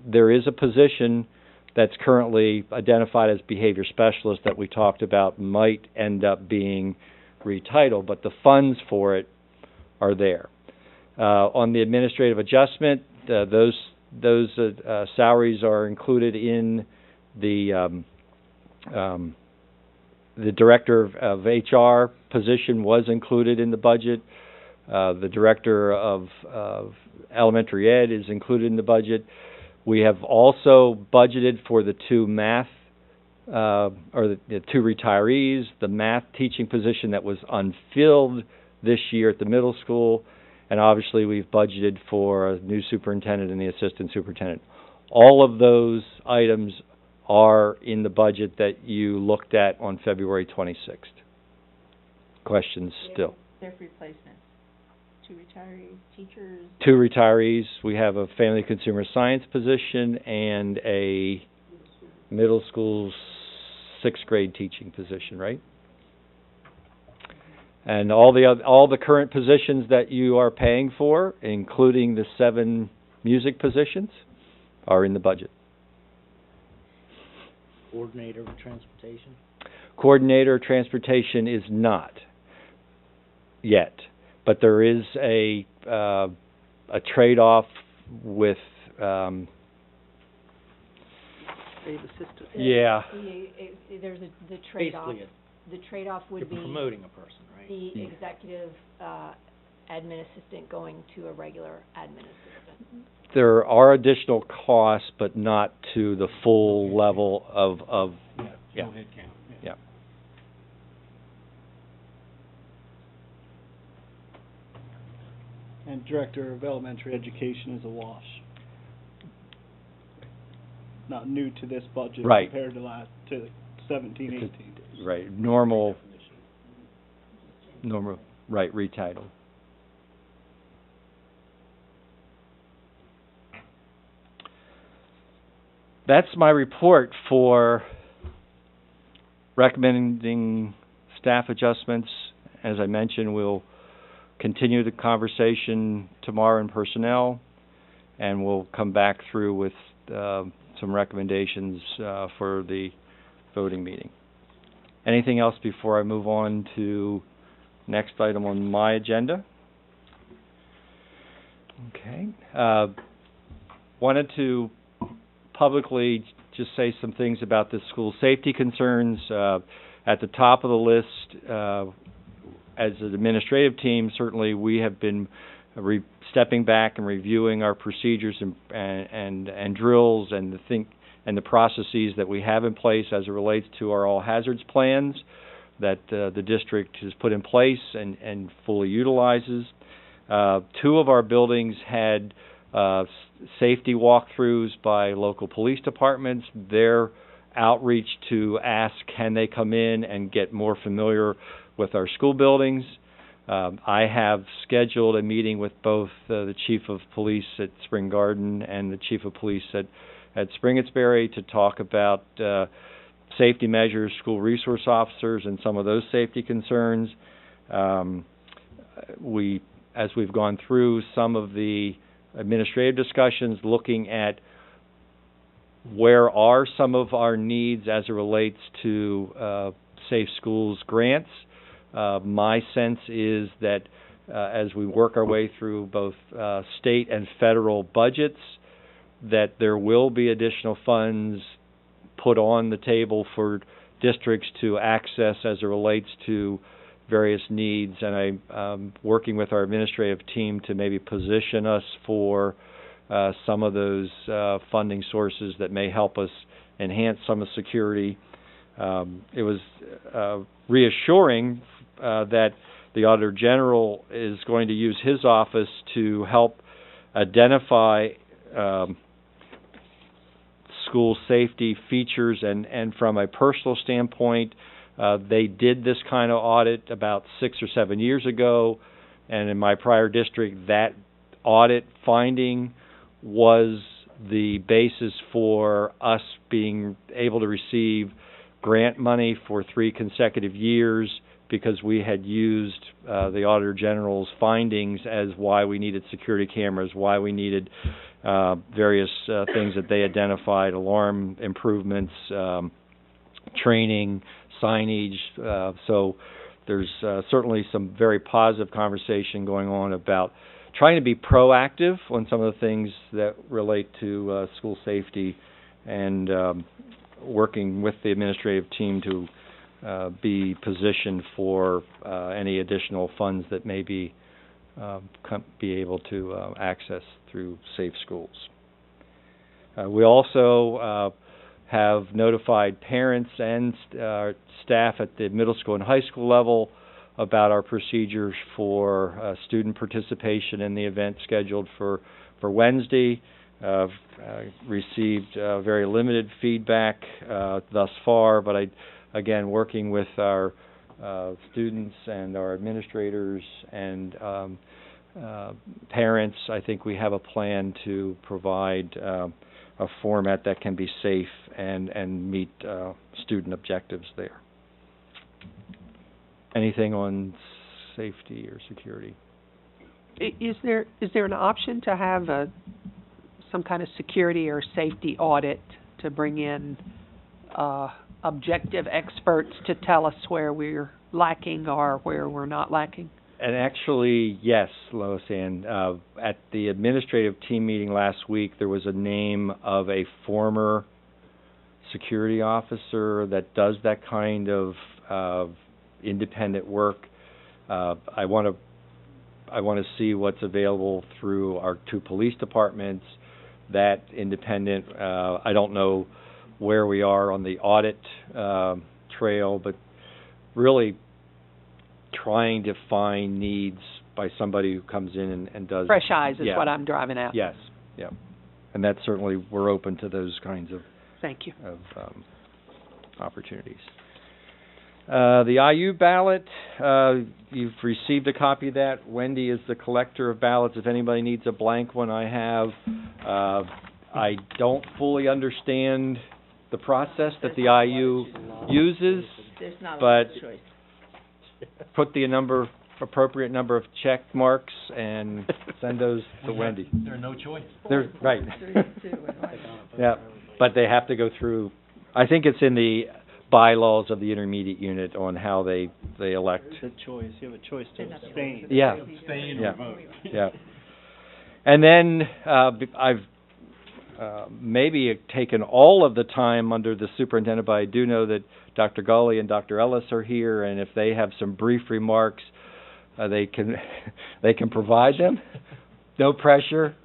there is a position that's currently identified as behavior specialist that we talked about might end up being retitled, but the funds for it are there. On the administrative adjustment, those salaries are included in the director of HR position was included in the budget. The director of elementary ed is included in the budget. We have also budgeted for the two math, or the two retirees, the math teaching position that was unfilled this year at the middle school, and obviously we've budgeted for a new superintendent and the assistant superintendent. All of those items are in the budget that you looked at on February 26th. Questions still? They're replacements. Two retirees, teachers. Two retirees. We have a family consumer science position and a middle school sixth grade teaching position, right? And all the current positions that you are paying for, including the 7 music positions, are in the budget. Coordinator of transportation? Coordinator of transportation is not yet, but there is a trade-off with yeah. There's the trade-off. Basically, The trade-off you're would be promoting a person, right? the executive, admin assistant going to a regular admin assistant. There are additional costs, but not to the full level of yeah. Full head count. Yeah. And Director of Elementary Education is a wash. Not new to this budget Right. compared to 17, 18. Right, normal, right, retitle. That's my report for recommending staff adjustments. As I mentioned, we'll continue the conversation tomorrow in personnel, and we'll come back through with some recommendations for the voting meeting. Anything else before I move on to next item on my agenda? Okay. Wanted to publicly just say some things about the school safety concerns. At the top of the list, as an administrative team, certainly we have been stepping back and reviewing our procedures and drills and the processes that we have in place as it relates to our all hazards plans that the district has put in place and fully utilizes. 2 of our buildings had safety walkthroughs by local police departments. Their outreach to ask can they come in and get more familiar with our school buildings. I have scheduled a meeting with both the Chief of Police at Spring Garden and the Chief of Police at Springettsbury to talk about safety measures, school resource officers, and some of those safety concerns. As we've gone through some of the administrative discussions, looking at where are some of our needs as it relates to Safe Schools grants. My sense is that as we work our way through both state and federal budgets, that there will be additional funds put on the table for districts to access as it relates to various needs, and I'm working with our administrative team to maybe position us for some of those funding sources that may help us enhance some of security. It was reassuring that the Auditor General is going to use his office to help identify school safety features, and from a personal standpoint, they did this kind of audit about 6 or 7 years ago, and in my prior district, that audit finding was the basis for us being able to receive grant money for 3 consecutive years, because we had used the Auditor General's findings as why we needed security cameras, why we needed various things that they identified, alarm improvements, training, signage. So there's certainly some very positive conversation going on about trying to be proactive on some of the things that relate to school safety, and working with the administrative team to be positioned for any additional funds that may be be able to access through Safe Schools. We also have notified parents and staff at the middle school and high school level about our procedures for student participation in the event scheduled for Wednesday. Received very limited feedback thus far, but again, working with our students and our administrators and parents, I think we have a plan to provide a format that can be safe and meet student objectives there. Anything on safety or security? Is there an option to have some kind of security or safety audit to bring in objective experts to tell us where we're lacking or where we're not lacking? And actually, yes, Lois Ann. At the administrative team meeting last week, there was a name of a former security officer that does that kind of independent work. I want to see what's available through our 2 police departments. That independent, I don't know where we are on the audit trail, but really trying to find needs by somebody who comes in and does... Fresh eyes is what I'm driving at. Yes, yeah. And that's certainly, we're open to those kinds of... Thank you. ...of opportunities. The IU ballot, you've received a copy of that. Wendy is the collector of ballots. If anybody needs a blank one, I have. I don't fully understand the process that the IU uses, There's not a but lot of choice. put the appropriate number of check marks and send those to Wendy. There's no choice. There's, right. Yeah, but they have to go through, I think it's in the bylaws of the intermediate unit on how they elect. It's a choice. You have a choice to abstain. Yeah. Abstain Yeah. or vote. Yeah. And then I've maybe taken all of the time under the superintendent, but I do know that Dr. Gully and Dr. Ellis are here, and if they have some brief remarks, they can provide them. No pressure.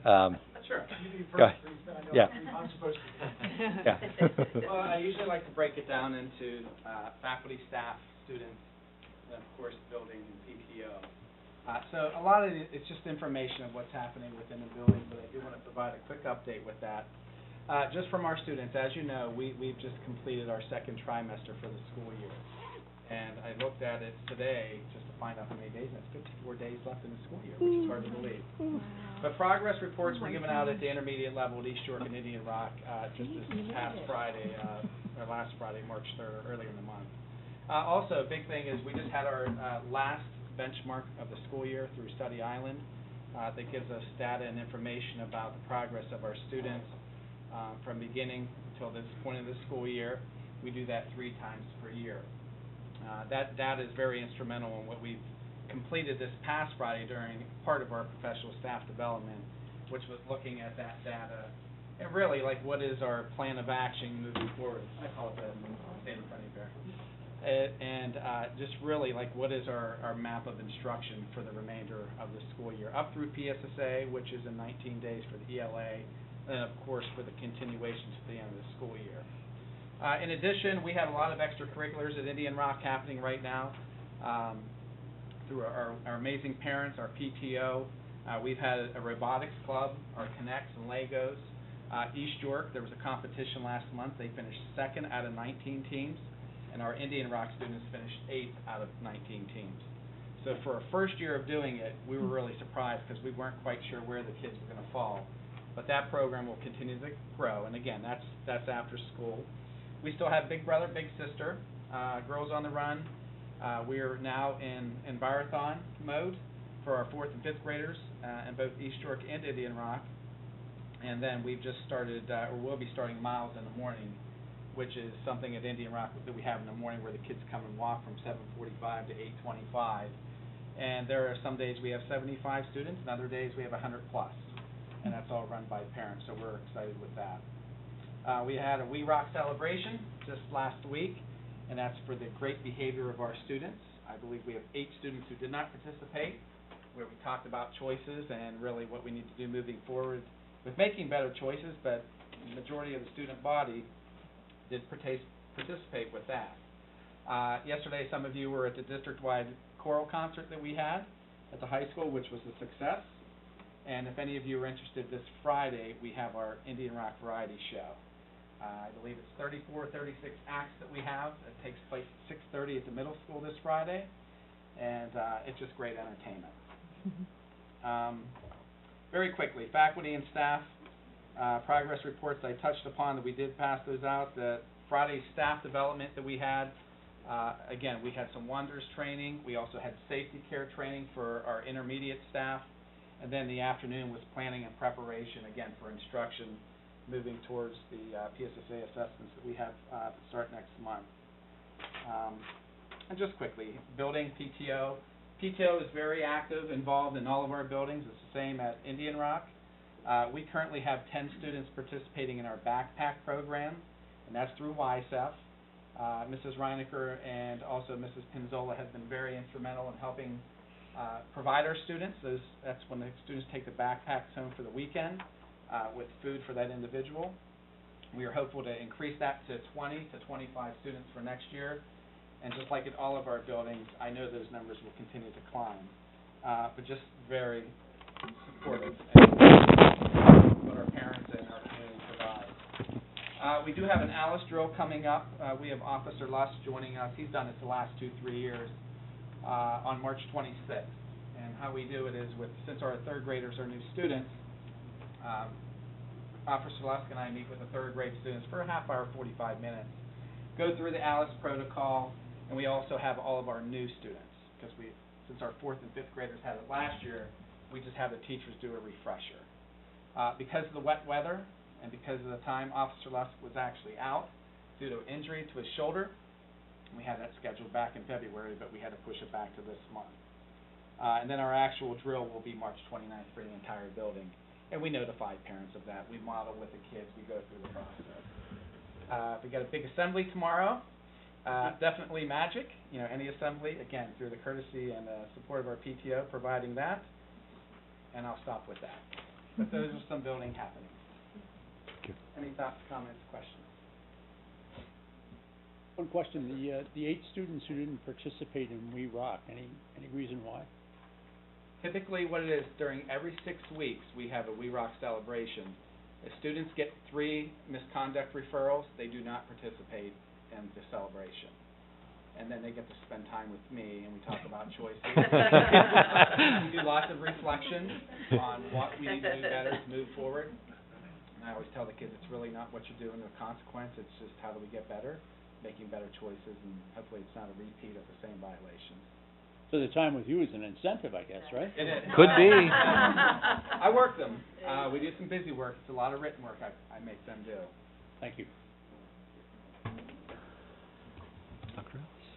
Sure. Go ahead. Yeah. I'm supposed to. Yeah. Well, I usually like to break it down into faculty, staff, students, and of course, building and PTO. So a lot of it's just information of what's happening within the building, but I do want to provide a quick update with that. Just from our students, as you know, we've just completed our 2nd trimester for the school year. And I looked at it today just to find out how many days, and it's 54 days left in the school year, which is hard to believe. But progress reports were given out at the intermediate level at East York and Indian Rock just this past Friday, or last Friday, March 3rd, earlier in the month. Also, a big thing is we just had our last benchmark of the school year through Study Island. That gives us data and information about the progress of our students from beginning until this point of the school year. We do that 3 times per year. That data is very instrumental in what we've completed this past Friday during part of our professional staff development, which was looking at that data and really like what is our plan of action moving forward. I call it that. Stand in front of you, Bear. And just really like what is our map of instruction for the remainder of the school year, up through PSSA, which is in 19 days for the ELA, and of course for the continuation to the end of the school year. In addition, we have a lot of extracurriculars at Indian Rock happening right now through our amazing parents, our PTO. We've had a robotics club, our Connects and Legos. East York, there was a competition last month. They finished 2nd out of 19 teams, and our Indian Rock students finished 8th out of 19 teams. So for our first year of doing it, we were really surprised because we weren't quite sure where the kids were going to fall. But that program will continue to grow, and again, that's after school. We still have Big Brother, Big Sister, Girls on the Run. We are now in Envirothon mode for our 4th and 5th graders in both East York and Indian Rock. And then we've just started, or we'll be starting Miles in the Morning, which is something at Indian Rock that we have in the morning where the kids come and walk from 7:45 to 8:25. And there are some days we have 75 students, and other days we have 100 plus. And that's all run by parents, so we're excited with that. We had a We Rock celebration just last week, and that's for the great behavior of our students. I believe we have 8 students who did not participate, where we talked about choices and really what we need to do moving forward with making better choices, but the majority of the student body did participate with that. Yesterday, some of you were at the district-wide choral concert that we had at the high school, which was a success. And if any of you are interested, this Friday, we have our Indian Rock Variety Show. I believe it's 34, 36 acts that we have. It takes place at 6:30 at the middle school this Friday, and it's just great entertainment. Very quickly, faculty and staff progress reports I touched upon that we did pass those out. The Friday staff development that we had, again, we had some wonders training. We also had safety care training for our intermediate staff. And then the afternoon was planning and preparation, again, for instruction moving towards the PSSA assessments that we have to start next month. And just quickly, building PTO. PTO is very active, involved in all of our buildings. It's the same at Indian Rock. We currently have 10 students participating in our backpack program, and that's through YSEF. Mrs. Reinecker and also Mrs. Pinzola have been very instrumental in helping provide our students. That's when the students take the backpacks home for the weekend with food for that individual. We are hopeful to increase that to 20 to 25 students for next year. And just like at all of our buildings, I know those numbers will continue to climb. But just very supportive of what our parents and our community provide. We do have an Alice drill coming up. We have Officer Luss joining us. He's done it the last 2-3 years. On March 26th. And how we do it is since our third graders are new students, Officer Lusk and I meet with the third grade students for a half hour, 45 minutes, go through the Alice protocol, and we also have all of our new students, because since our fourth and fifth graders had it last year, we just have the teachers do a refresher. Because of the wet weather and because of the time, Officer Lusk was actually out due to injury to his shoulder. We had that scheduled back in February, but we had to push it back to this month. And then our actual drill will be March 29th for the entire building. And we notify parents of that. We model with the kids. We go through the process. We got a big assembly tomorrow. Definitely magic. You know, any assembly, again, through the courtesy and support of our PTO providing that. And I'll stop with that. But those are some building happenings. Any thoughts, comments, questions? One question, the 8 students who didn't participate in We Rock, any reason why? Typically what it is, during every 6 weeks, we have a We Rock celebration. If students get 3 misconduct referrals, they do not participate in the celebration. And then they get to spend time with me, and we talk about choices. We do lots of reflection on what we need to do better to move forward. And I always tell the kids, it's really not what you're doing, the consequence, it's just how do we get better, making better choices, and hopefully it's not a repeat of the same violations. So the time with you is an incentive, I guess, right? It is. Could be. I work them. We do some busy work. It's a lot of written work I make them do. Thank you. Dr. Ellis?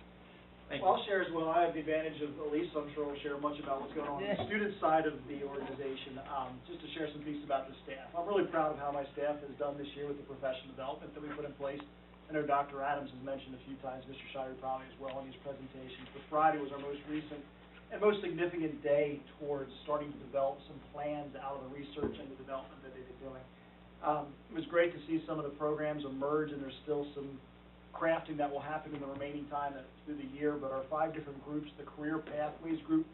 Thank Well, you. I'll share as well. I have the advantage of Elise, I'm sure will share much about what's going on the student side of the organization. Just to share some pieces about the staff. I'm really proud of how my staff has done this year with the professional development that we put in place. I know Dr. Adams has mentioned a few times, Mr. Shire probably as well in these presentations, but Friday was our most recent and most significant day towards starting to develop some plans out of the research and the development that they've been doing. It was great to see some of the programs emerge, and there's still some crafting that will happen in the remaining time through the year, but our 5 different groups, the Career Pathways group,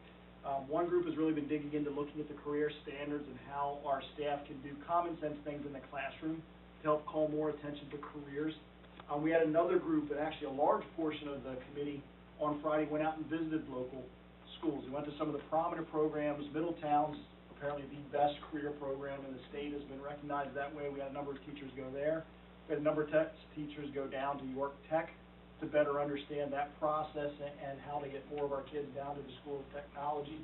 one group has really been digging into looking at the career standards and how our staff can do common sense things in the classroom to help call more attention to careers. We had another group, and actually a large portion of the committee on Friday went out and visited local schools. We went to some of the prominent programs. Middletown's apparently the best career program in the state, has been recognized that way. We had a number of teachers go there. We had a number of teachers go down to York Tech to better understand that process and how to get more of our kids down to the School of Technology,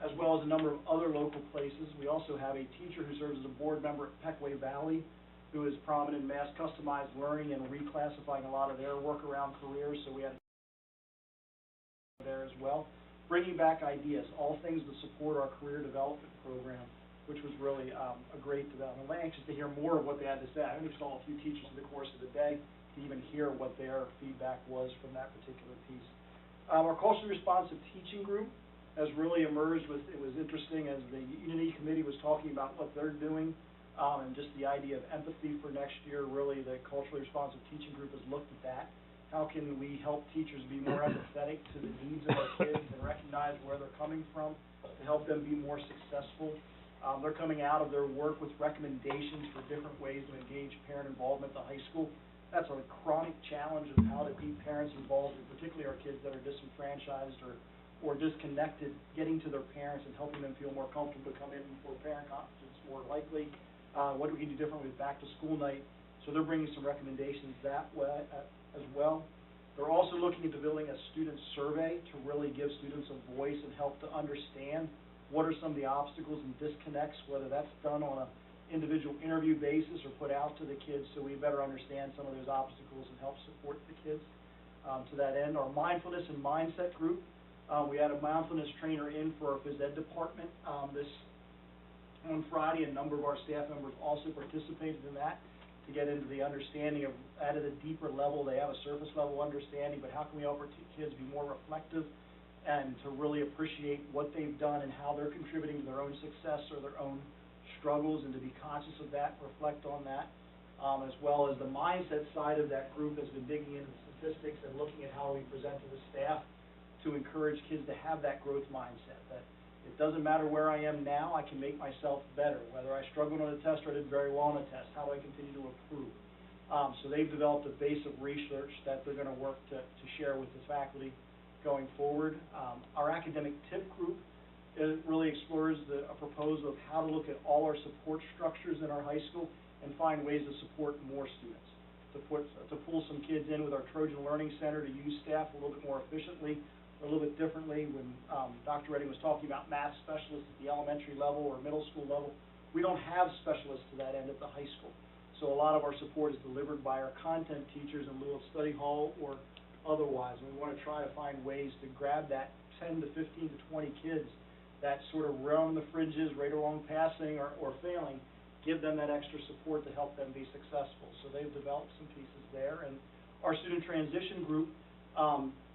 as well as a number of other local places. We also have a teacher who serves as a board member at Peckway Valley, who is prominent in mass customized learning and reclassifying a lot of their work around careers, so we had there as well. Bringing back ideas, all things to support our career development program, which was really a great development. I'm anxious to hear more of what they had to say. I only saw a few teachers in the course of the day to even hear what their feedback was from that particular piece. Our culturally responsive teaching group has really emerged with, it was interesting as the Unity Committee was talking about what they're doing, and just the idea of empathy for next year, really the Culturally Responsive Teaching Group has looked at that. How can we help teachers be more empathetic to the needs of our kids and recognize where they're coming from to help them be more successful? They're coming out of their work with recommendations for different ways to engage parent involvement at the high school. That's a chronic challenge of how to keep parents involved, and particularly our kids that are disenfranchised or disconnected, getting to their parents and helping them feel more comfortable to come in for parent conferences more likely. What we can do differently with back to school night. So they're bringing some recommendations that way as well. They're also looking at developing a student survey to really give students a voice and help to understand what are some of the obstacles and disconnects, whether that's done on an individual interview basis or put out to the kids, so we better understand some of those obstacles and help support the kids. To that end, our mindfulness and mindset group, we had a mindfulness trainer in for our phys ed department this on Friday. A number of our staff members also participated in that to get into the understanding of, at a deeper level. They have a surface level understanding, but how can we help our kids be more reflective and to really appreciate what they've done and how they're contributing to their own success or their own struggles, and to be conscious of that, reflect on that, as well as the mindset side of that group has been digging into the statistics and looking at how we present to the staff to encourage kids to have that growth mindset, that it doesn't matter where I am now, I can make myself better. Whether I struggled on a test or I did very well on a test, how do I continue to improve? So they've developed a base of research that they're going to work to share with the faculty going forward. Our academic tip group really explores a proposal of how to look at all our support structures in our high school and find ways to support more students. To pull some kids in with our Trojan Learning Center to use staff a little bit more efficiently, a little bit differently. When Dr. Redding was talking about math specialists at the elementary level or middle school level, we don't have specialists to that end at the high school. So a lot of our support is delivered by our content teachers in lieu of study hall or otherwise. And we want to try to find ways to grab that 10 to 15 to 20 kids that sort of roam the fringes, right along passing or failing, give them that extra support to help them be successful. So they've developed some pieces there. And our student transition group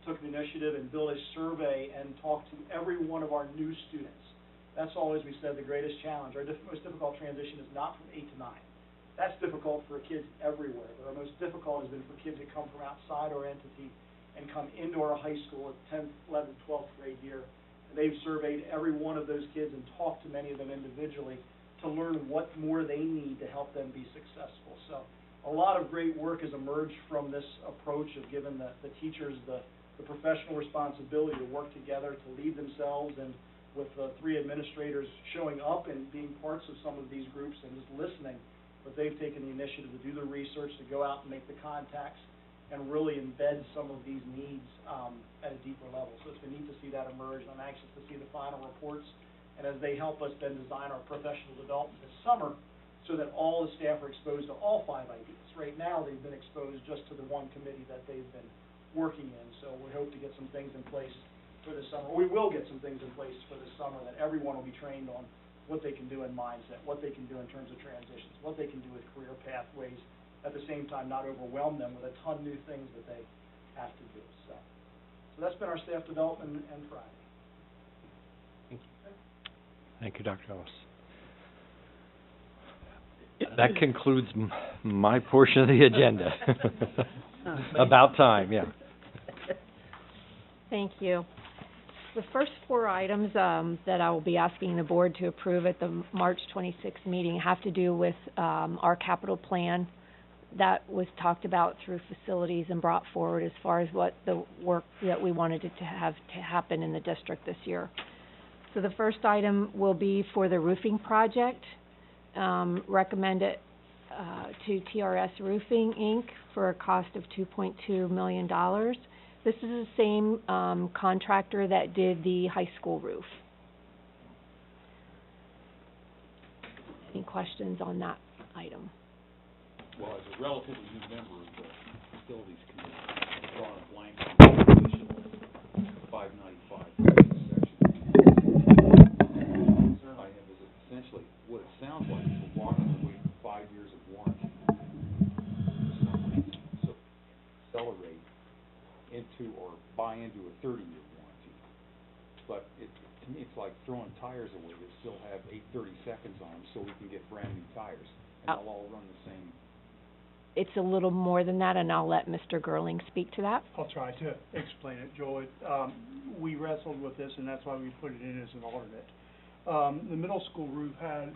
took the initiative and built a survey and talked to every one of our new students. That's always, we said, the greatest challenge. Our most difficult transition is not from 8 to 9. That's difficult for kids everywhere. But our most difficult has been for kids that come from outside our entity and come into our high school at 10th, 11th, 12th grade year. And they've surveyed every one of those kids and talked to many of them individually to learn what more they need to help them be successful. So a lot of great work has emerged from this approach of giving the teachers the professional responsibility to work together, to lead themselves, and with 3 administrators showing up and being parts of some of these groups and just listening. But they've taken the initiative to do the research, to go out and make the contacts, and really embed some of these needs at a deeper level. So it's been neat to see that emerge. I'm anxious to see the final reports, and as they help us then design our professional development this summer so that all the staff are exposed to all 5 ideas. Right now, they've been exposed just to the one committee that they've been working in, so we hope to get some things in place for this summer. We will get some things in place for this summer that everyone will be trained on what they can do in mindset, what they can do in terms of transitions, what they can do with career pathways, at the same time not overwhelm them with a ton of new things that they have to do. So that's been our staff development and Friday. Thank you. Thank you, Dr. Ellis. That concludes my portion of the agenda. About time, yeah. Thank you. The first 4 items that I will be asking the board to approve at the March 26th meeting have to do with our capital plan that was talked about through facilities and brought forward as far as what the work that we wanted it to have to happen in the district this year. So the first item will be for the roofing project. Recommend it to TRS Roofing, Inc. for a cost of $2.2 million. This is the same contractor that did the high school roof. Any questions on that item? Well, as a relatively new member of the facilities committee, I'm drawing a blank on the additional 595 section. The concern I have is that essentially what it sounds like is we're walking away from 5 years of warranty. So accelerate into or buy into a 30-year warranty. But To me, it's like throwing tires away that still have 30 seconds on them so we can get brand new tires. And they'll all run the same. It's a little more than that, and I'll let Mr. Gerling speak to that. I'll try to explain it, Joel. We wrestled with this, and that's why we put it in as an alternate. The middle school roof had,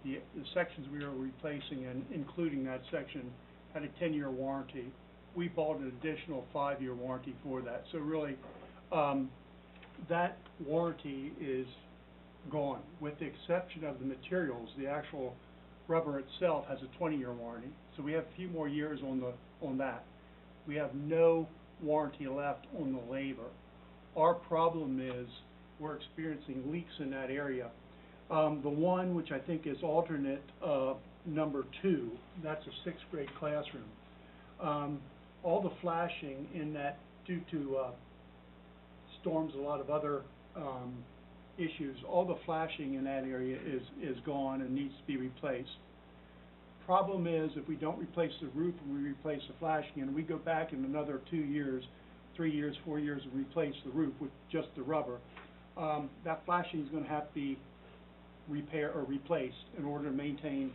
the sections we were replacing, and including that section, had a 10-year warranty. We bought an additional 5-year warranty for that. So really, that warranty is gone, with the exception of the materials. The actual rubber itself has a 20-year warranty, so we have a few more years on that. We have no warranty left on the labor. Our problem is we're experiencing leaks in that area. The one which I think is alternate number 2, that's a 6th grade classroom. All the flashing in that, due to storms, a lot of other issues, all the flashing in that area is gone and needs to be replaced. Problem is, if we don't replace the roof and we replace the flashing, and we go back in another 2 years, 3 years, 4 years and replace the roof with just the rubber, that flashing is going to have to be repaired or replaced in order to maintain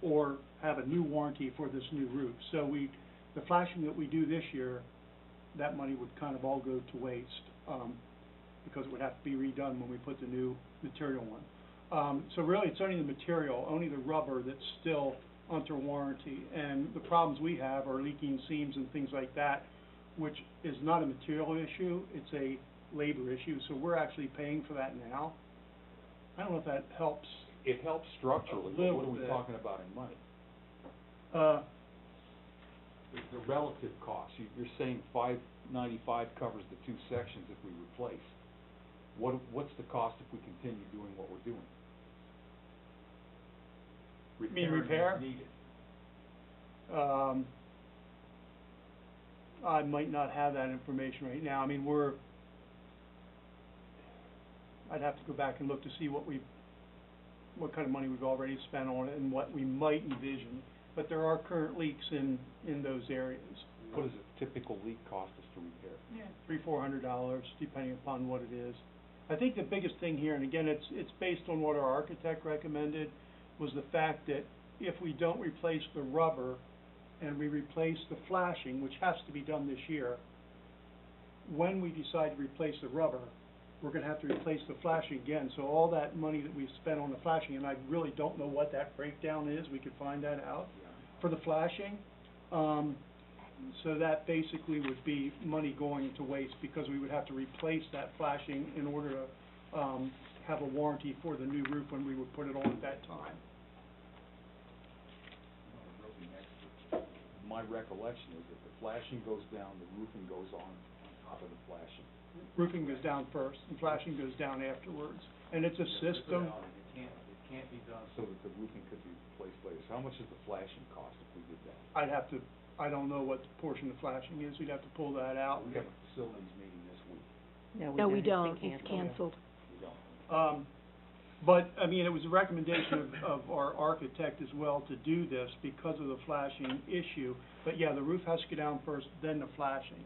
or have a new warranty for this new roof. So the flashing that we do this year, that money would kind of all go to waste, because it would have to be redone when we put the new material on. So really, it's only the material, only the rubber that's still under warranty. And the problems we have are leaking seams and things like that, which is not a material issue, it's a labor issue. So we're actually paying for that now. I don't know if that helps. It helps structurally, but what are we talking about in money? The relative cost. You're saying $595 covers the 2 sections if we replace. What's the cost if we continue doing what we're doing? Repair? Needed. I might not have that information right now. I mean, I'd have to go back and look to see what kind of money we've already spent on it and what we might envision. But there are current leaks in those areas. What does a typical leak cost us to repair? $300-400, depending upon what it is. I think the biggest thing here, and again, it's based on what our architect recommended, was the fact that if we don't replace the rubber and we replace the flashing, which has to be done this year, when we decide to replace the rubber, we're going to have to replace the flashing again. So all that money that we've spent on the flashing, and I really don't know what that breakdown is, we could find that out, for the flashing. So that basically would be money going to waste, because we would have to replace that flashing in order to have a warranty for the new roof when we would put it on at that time. My recollection is that the flashing goes down, the roofing goes on top of the flashing. Roofing goes down first, and flashing goes down afterwards. And it's a system. It can't be done so that the roofing could be replaced later. So how much does the flashing cost if we did that? I don't know what portion of flashing is. We'd have to pull that out. We have a facilities meeting this week. No, we don't. It's canceled. We don't. But, I mean, it was a recommendation of our architect as well to do this because of the flashing issue. But yeah, the roof has to go down first, then the flashing.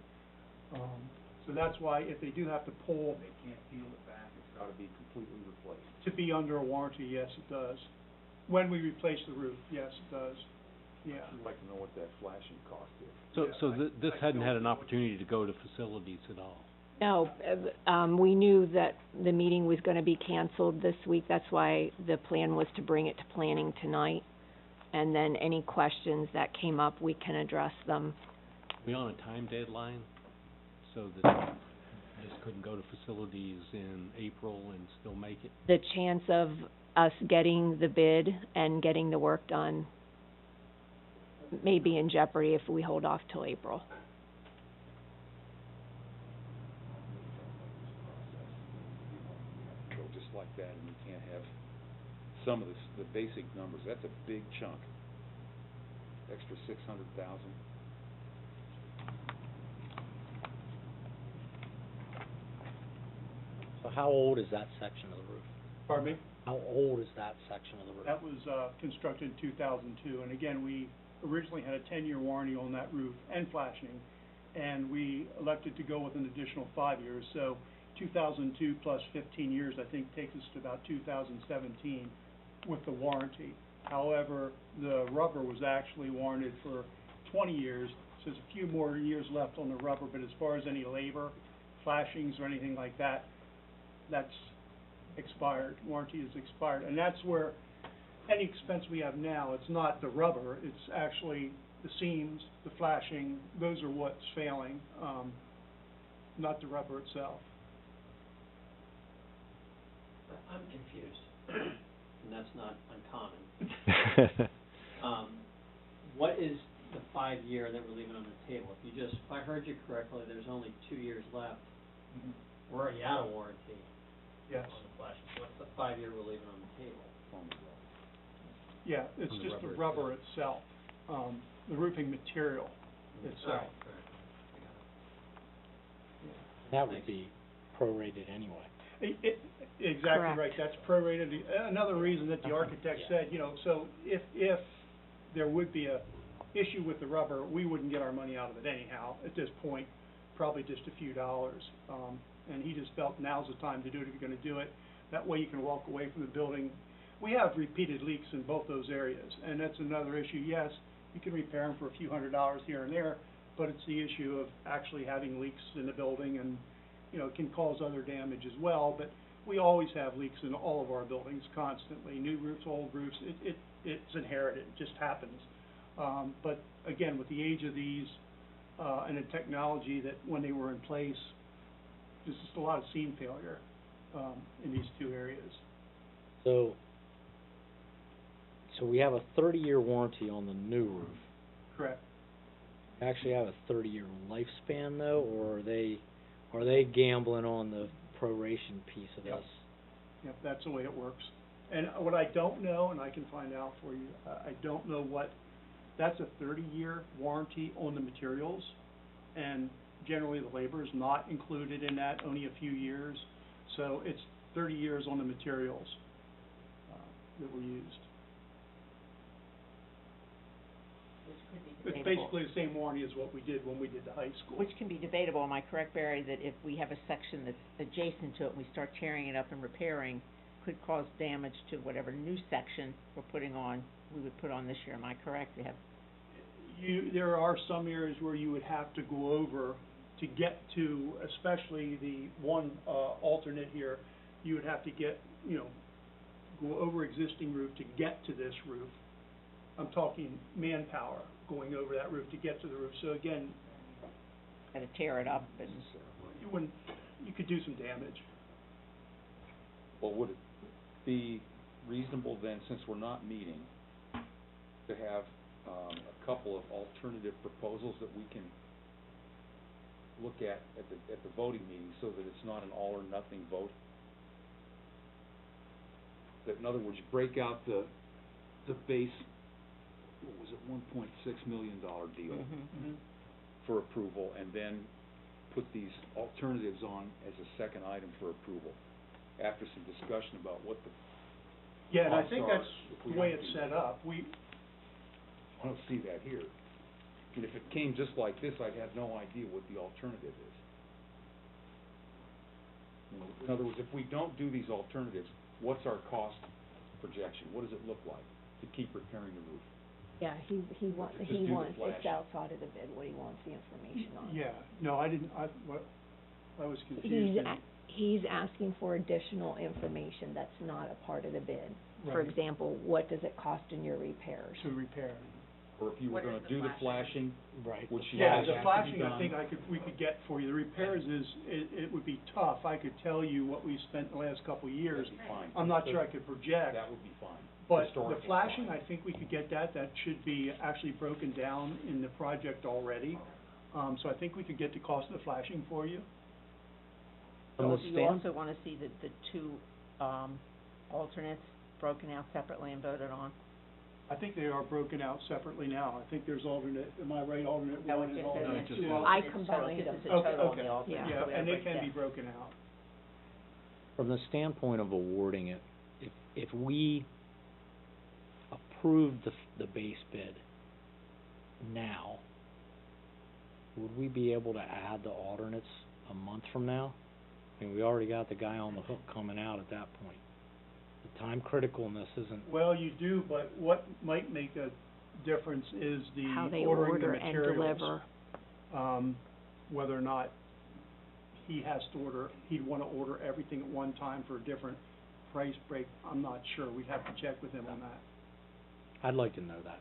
So that's why if they do have to pull. They can't peel it back, it's gotta be completely replaced. To be under a warranty, yes, it does. When we replace the roof, yes, it does. Yeah. I'd like to know what that flashing cost is. So this hadn't had an opportunity to go to facilities at all? No, we knew that the meeting was going to be canceled this week. That's why the plan was to bring it to planning tonight. And then any questions that came up, we can address them. Are we on a time deadline so that we just couldn't go to facilities in April and still make it? The chance of us getting the bid and getting the work done may be in jeopardy if we hold off till April. Go just like that, and we can't have some of the basic numbers. That's a big chunk. Extra 600,000. So how old is that section of the roof? Pardon me? How old is that section of the roof? That was constructed in 2002, and again, we originally had a 10-year warranty on that roof and flashing, and we elected to go with an additional 5 years. So 2002 plus 15 years, I think, takes us to about 2017 with the warranty. However, the rubber was actually warranted for 20 years, so there's a few more years left on the rubber, but as far as any labor, flashings or anything like that, that's expired, warranty is expired. And that's where any expense we have now, it's not the rubber, it's actually the seams, the flashing, those are what's failing, not the rubber itself. I'm confused, and that's not uncommon. What is the 5-year that we're leaving on the table? If I heard you correctly, there's only 2 years left. We're already out of warranty. Yes. On the flashing. So what's the 5-year we're leaving on the table? Yeah, it's just the rubber itself, the roofing material itself. That would be prorated anyway. Exactly Correct. right, that's prorated. Another reason that the architect said, so if there would be a issue with the rubber, we wouldn't get our money out of it anyhow. At this point, probably just a few dollars. And he just felt now's the time to do it if you're gonna do it. That way you can walk away from the building. We have repeated leaks in both those areas, and that's another issue. Yes, you can repair them for a few $100s here and there, but it's the issue of actually having leaks in the building, and, it can cause other damage as well. But we always have leaks in all of our buildings constantly, new roofs, old roofs. It's inherited, it just happens. But again, with the age of these, and the technology that when they were in place, there's just a lot of seam failure, in these two areas. So we have a 30-year warranty on the new roof. Correct. Actually have a 30-year lifespan though, or are they gambling on the proration piece of this? Yep, that's the way it works. And what I don't know, and I can find out for you, I don't know that's a 30-year warranty on the materials, and generally the labor is not included in that, only a few years. So it's 30 years on the materials that were used. Which could be It's debatable. basically the same warranty as what we did when we did the high school. Which can be debatable, am I correct, Barry, that if we have a section that's adjacent to it and we start tearing it up and repairing, could cause damage to whatever new section we're putting on, we would put on this year, am I correct? There are some areas where you would have to go over to get to, especially the one alternate here, you would have to get, go over existing roof to get to this roof. I'm talking manpower going over that roof to get to the roof. So again, Gotta tear it up and... you could do some damage. Well, would it be reasonable then, since we're not meeting, to have a couple of alternative proposals that we can look at the voting meeting, so that it's not an all or nothing vote? That, in other words, you break out the base, what was it, $1.6 million deal for approval, and then put these alternatives on as a second item for approval, after some discussion about what the Yeah, and I costs think are that's if we the way don't it's do set that. up. I don't see that here. And if it came just like this, I'd have no idea what the alternative is. In other words, if we don't do these alternatives, what's our cost projection? What does it look like to keep repairing the roof? Yeah, he wants, Just do the it's flash. outside of the bid, what he wants the information on. Yeah, no, I was confused. He's asking for additional information that's not a part of the bid. For Right. example, what does it cost in your repairs? To repair. Or if you were gonna do the flashing, Right. which Yeah, has the to be flashing, I done. think we could get for you. The repairs it would be tough. I could tell you what we spent the last couple of years. That'd be fine. I'm not sure I could project. That would be fine. But Historical, the flashing, fine. I think we could get that. That should be actually broken down in the project already. So I think we could get the cost of the flashing for you. From the Do you stand, also wanna see the two, alternates broken out separately and voted on? I think they are broken out separately now. I think there's alternate, am I right, alternate No, one it and just says alternate there's two? two I alternates, combined this them. is a total on Okay, the alternates, yeah, so we and gotta they break can be that. broken out. from the standpoint of awarding it, if we approve the base bid now, would we be able to add the alternates a month from now? I mean, we already got the guy on the hook coming out at that point. The time criticalness isn't, Well, you do, but what might make a difference is the How they ordering the order and materials. deliver. Whether or not he has to order, he'd wanna order everything at one time for a different price break, I'm not sure, we'd have to check with him on that. I'd like to know that.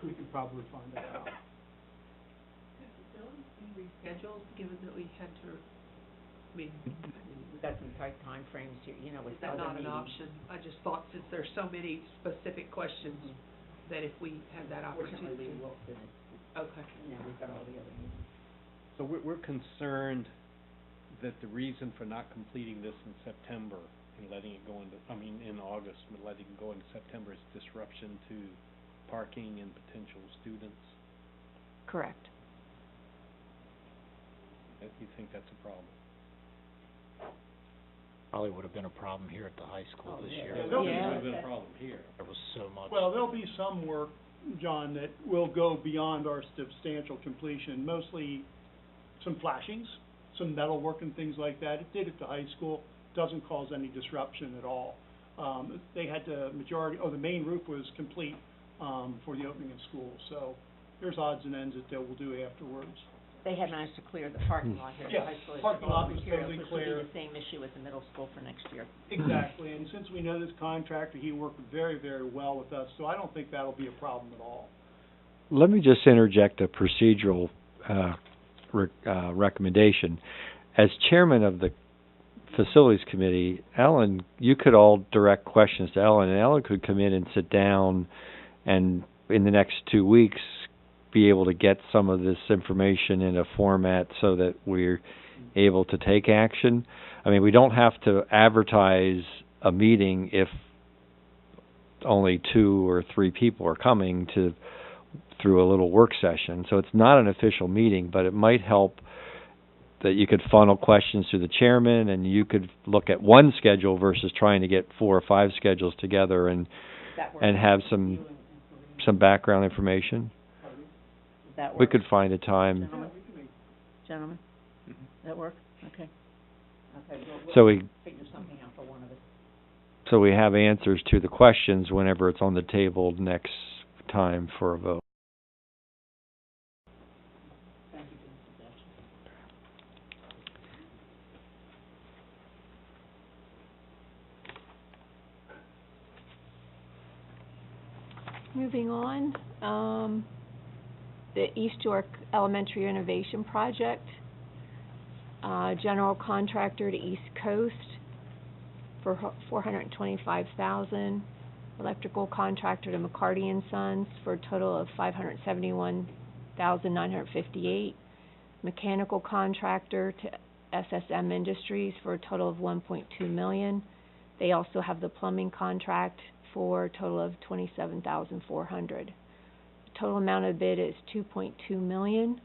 We could probably find that out. Rescheduled, given that we had to, I mean, We've got some tight timeframes here, you know, with is that other not an meetings. option? I just thought since there's so many specific questions, that if we had that Fortunately, opportunity. we will finish, Okay. you know, we've got all the other meetings. So we're concerned that the reason for not completing this in September and letting it go into, in August, but letting it go into September is disruption to parking and potential students. Correct. You think that's a problem? Probably would have been a problem here at the high school this year. Yeah, there'll be- It would have been a problem here. There was so much. Well, there'll be some work, John, that will go beyond our substantial completion, mostly some flashings, some metal work and things like that. It did at the high school, doesn't cause any disruption at all. They had the main roof was complete, for the opening of school, so there's odds and ends that they will do afterwards. They had managed to clear the parking lot here at the Yes, high school. parking lot was Materials, totally which will clear. be the same issue with the middle school for next year. Exactly, and since we know this contractor, he worked very, very well with us, so I don't think that'll be a problem at all. Let me just interject a procedural recommendation. As chairman of the facilities committee, Ellen, you could all direct questions to Ellen, and Ellen could come in and sit down and in the next 2 weeks be able to get some of this information in a format so that we're able to take action. We don't have to advertise a meeting if only 2 or 3 people are coming through a little work session. So it's not an official meeting, but it might help that you could funnel questions to the chairman, and you could look at one schedule versus trying to get 4 or 5 schedules together and have some background information. That We work? could find a time. Gentlemen? That work? Okay. Okay, So we'll we- figure something out for one of us. So we have answers to the questions whenever it's on the table next time for a vote. Thank you for the suggestion. Moving on, the East York Elementary Innovation Project, general contractor to East Coast for $425,000, electrical contractor to McCarty and Sons for a total of $571,958, mechanical contractor to SSM Industries for a total of $1.2 million. They also have the plumbing contract for a total of $27,400. Total amount of bid is $2.2 million.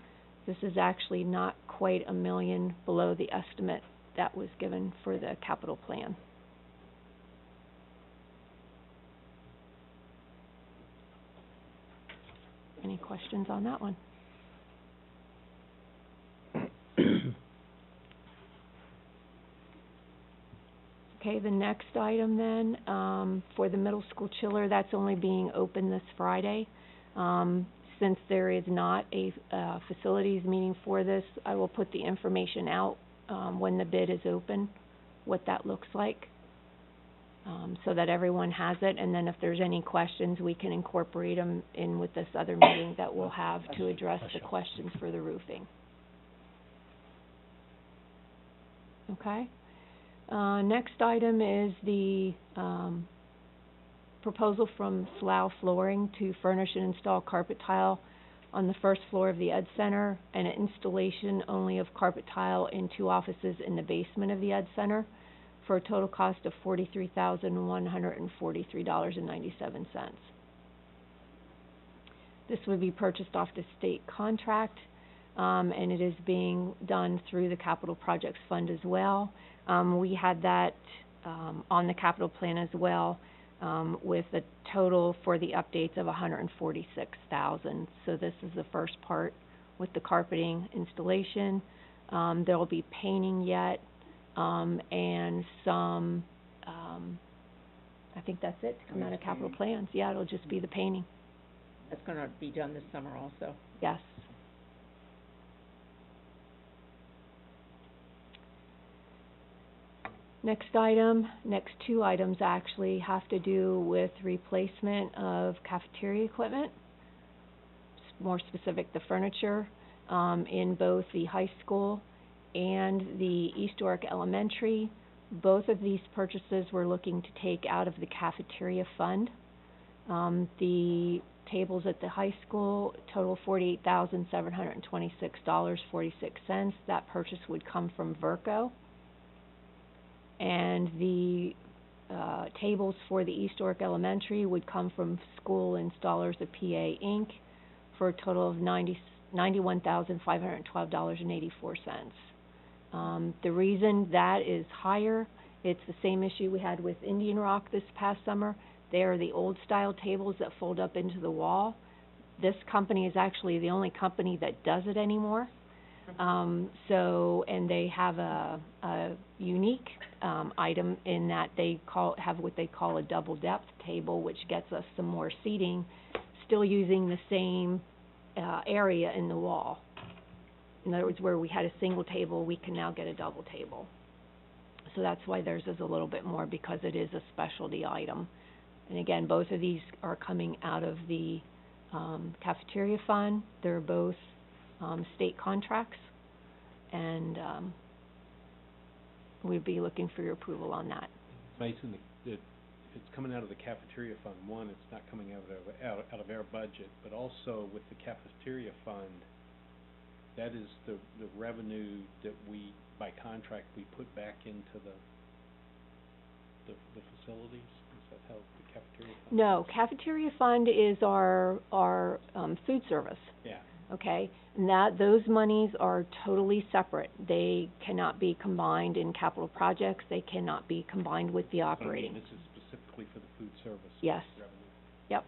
This is actually not quite $1 million below the estimate that was given for the capital plan. Any questions on that one? Okay, the next item then, for the middle school chiller, that's only being open this Friday. Since there is not a facilities meeting for this, I will put the information out when the bid is open, what that looks like, so that everyone has it. And then if there's any questions, we can incorporate them in with this other meeting that we'll have to address the questions for the roofing. Okay? Next item is the proposal from Slough Flooring to furnish and install carpet tile on the first floor of the Ed Center, and an installation only of carpet tile in 2 offices in the basement of the Ed Center for a total cost of $43,143.97. This would be purchased off the state contract, and it is being done through the Capital Projects Fund as well. We had that on the capital plan as well, with a total for the updates of $146,000. So this is the first part with the carpeting installation. There will be painting yet, and some, I think that's it, to come out of capital plans. Yeah, it'll just be the painting, That's gonna be done this summer also. yes. Next item, next two items actually have to do with replacement of cafeteria equipment. More specific, the furniture, in both the high school and the East York Elementary. Both of these purchases we're looking to take out of the cafeteria fund. The tables at the high school total $48,726.46. That purchase would come from Verco. And the tables for the East York Elementary would come from School Installers of PA Inc. for a total of $91,512.84. The reason that is higher, it's the same issue we had with Indian Rock this past summer. They are the old style tables that fold up into the wall. This company is actually the only company that does it anymore. And they have a unique item in that they have what they call a double depth table, which gets us some more seating, still using the same area in the wall. In other words, where we had a single table, we can now get a double table. So that's why theirs is a little bit more, because it is a specialty item. And again, both of these are coming out of the cafeteria fund. They're both state contracts, and we'd be looking for your approval on that. Mason, it's coming out of the cafeteria fund. One, it's not coming out of our budget, but also with the cafeteria fund, that is the revenue that we, by contract, we put back into the facilities. Is that how the cafeteria fund? No, cafeteria fund is our food service. Yeah. Okay, and those monies are totally separate. They cannot be combined in capital projects. They cannot be combined with the operating. This is specifically for the food service. Yes. Revenue. Yep.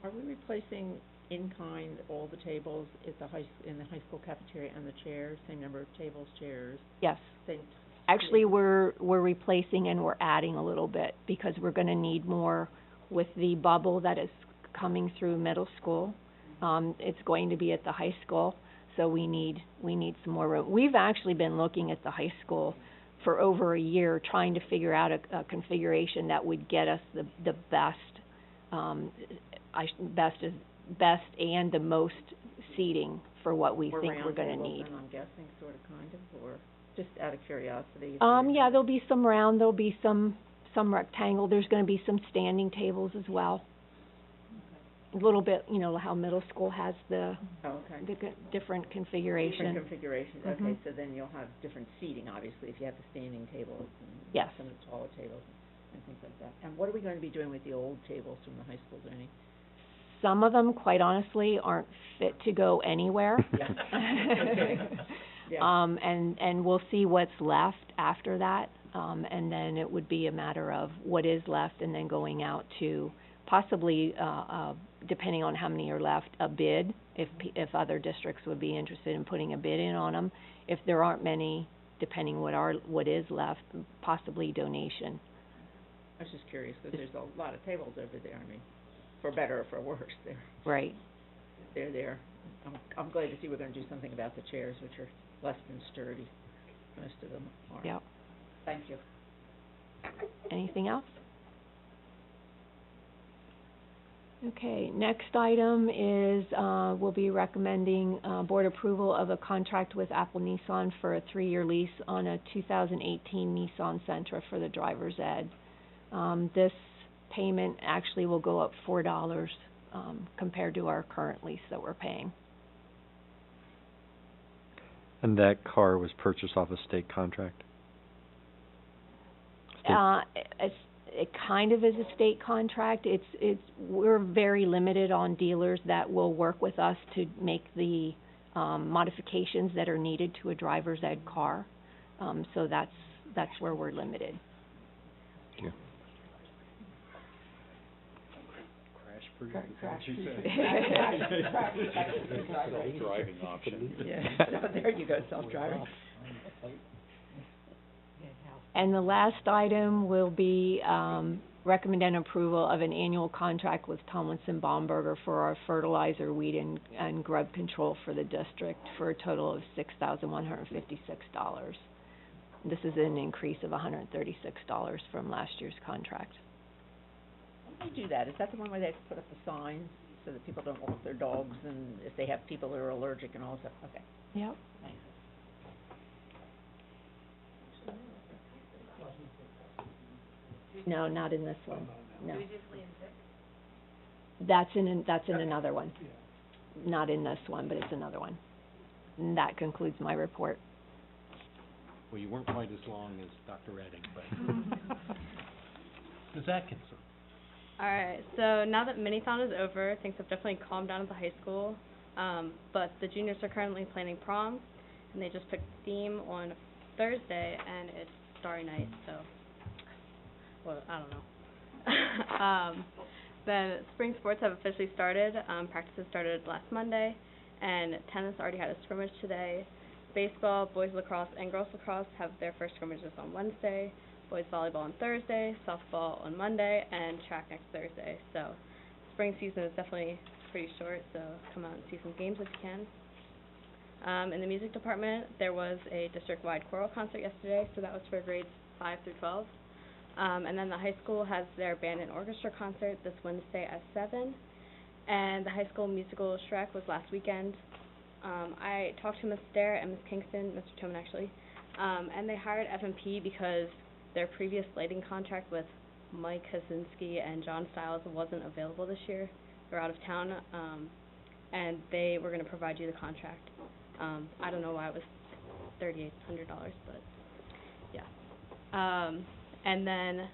Are we replacing in kind all the tables at in the high school cafeteria and the chairs, same number of tables, chairs? Yes. Same. Actually, we're replacing and we're adding a little bit, because we're going to need more with the bubble that is coming through middle school. It's going to be at the high school, so we need some more room. We've actually been looking at the high school for over a year, trying to figure out a configuration that would get us the best and the most seating for what we think we're going to need. I'm guessing, sort of, kind of, or just out of curiosity. Yeah, there'll be some round, there'll be some rectangle. There's going to be some standing tables as well. A little bit, how middle school has the different configuration. Different configurations, okay, so then you'll have different seating, obviously, if you have the standing tables and yes, some of the taller tables and things like that. And what are we going to be doing with the old tables from the high school, Jenny? Some of them, quite honestly, aren't fit to go anywhere. And we'll see what's left after that, and then it would be a matter of what is left, and then going out to possibly, depending on how many are left, a bid, if other districts would be interested in putting a bid in on them. If there aren't many, depending what is left, possibly donation. I was just curious, because there's a lot of tables over there, I mean, for better or for worse, Right. They're there. I'm glad to see we're going to do something about the chairs, which are less than sturdy. Most of them are. Yep. Thank you. Anything else? Okay, next item is, we'll be recommending, board approval of a contract with Apple Nissan for a 3-year lease on a 2018 Nissan Sentra for the driver's ed. This payment actually will go up $4, compared to our current lease that we're paying. And that car was purchased off a state contract? It kind of is a state contract. We're very limited on dealers that will work with us to make the modifications that are needed to a driver's ed car. So that's where we're limited. Thank you. Crash-proof, is that what you said? Self-driving option. Yeah, there you go, self-driving. And the last item will be, recommend approval of an annual contract with Tomlinson Baumberger for our fertilizer, weed, and grub control for the district for a total of $6,156. This is an increase of $136 from last year's contract. How do they do that? Is that the one where they have to put up the signs so that people don't walk their dogs and if they have people that are allergic and all that? Okay. Yep. Thanks. No, not in this one, no. Do we do flea and tick? That's in another one. Not in this one, but it's another one. And that concludes my report. Well, you weren't quite as long as Dr. Redding, but. Ms. Atkinson. All right, so now that Mini-Thon is over, things have definitely calmed down at the high school. But the juniors are currently planning prom, and they just picked the theme on Thursday, and it's Starry Night, so, well, I don't know. Then spring sports have officially started. Practices started last Monday, and tennis already had a scrimmage today. Baseball, boys lacrosse, and girls lacrosse have their first scrimmages on Wednesday. Boys volleyball on Thursday, softball on Monday, and track next Thursday. So spring season is definitely pretty short, so come out and see some games if you can. In the music department, there was a district-wide choral concert yesterday, so that was for grades 5 through 12. And then the high school has their band and orchestra concert this Wednesday at 7. And the high school musical Shrek was last weekend. I talked to Ms. Dare and Ms. Kingston, Mr. Tillman actually, and they hired F&P because their previous lighting contract with Mike Kaczynski and John Stiles wasn't available this year. They're out of town, and they were going to provide you the contract. I don't know why it was $3,800, but yeah. And then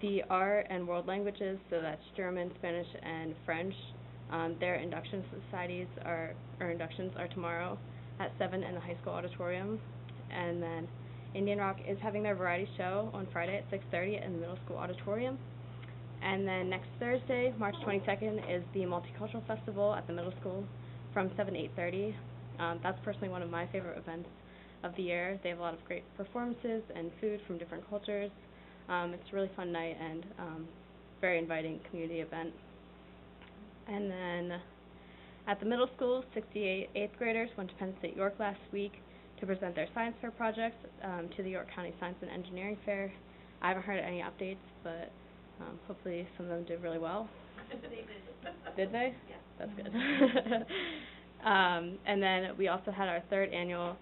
the art and world languages, so that's German, Spanish, and French. Their induction inductions are tomorrow at 7 in the high school auditorium. And then Indian Rock is having their variety show on Friday at 6:30 in the middle school auditorium. And then next Thursday, March 22nd, is the Multicultural Festival at the middle school from 7 to 8:30. That's personally one of my favorite events of the year. They have a lot of great performances and food from different cultures. It's a really fun night and very inviting community event. And then at the middle school, 68 8th graders went to Penn State York last week to present their science fair projects to the York County Science and Engineering Fair. I haven't heard any updates, but hopefully some of them did really well. They did. Did they? Yeah. That's good. And then we also had our 3rd annual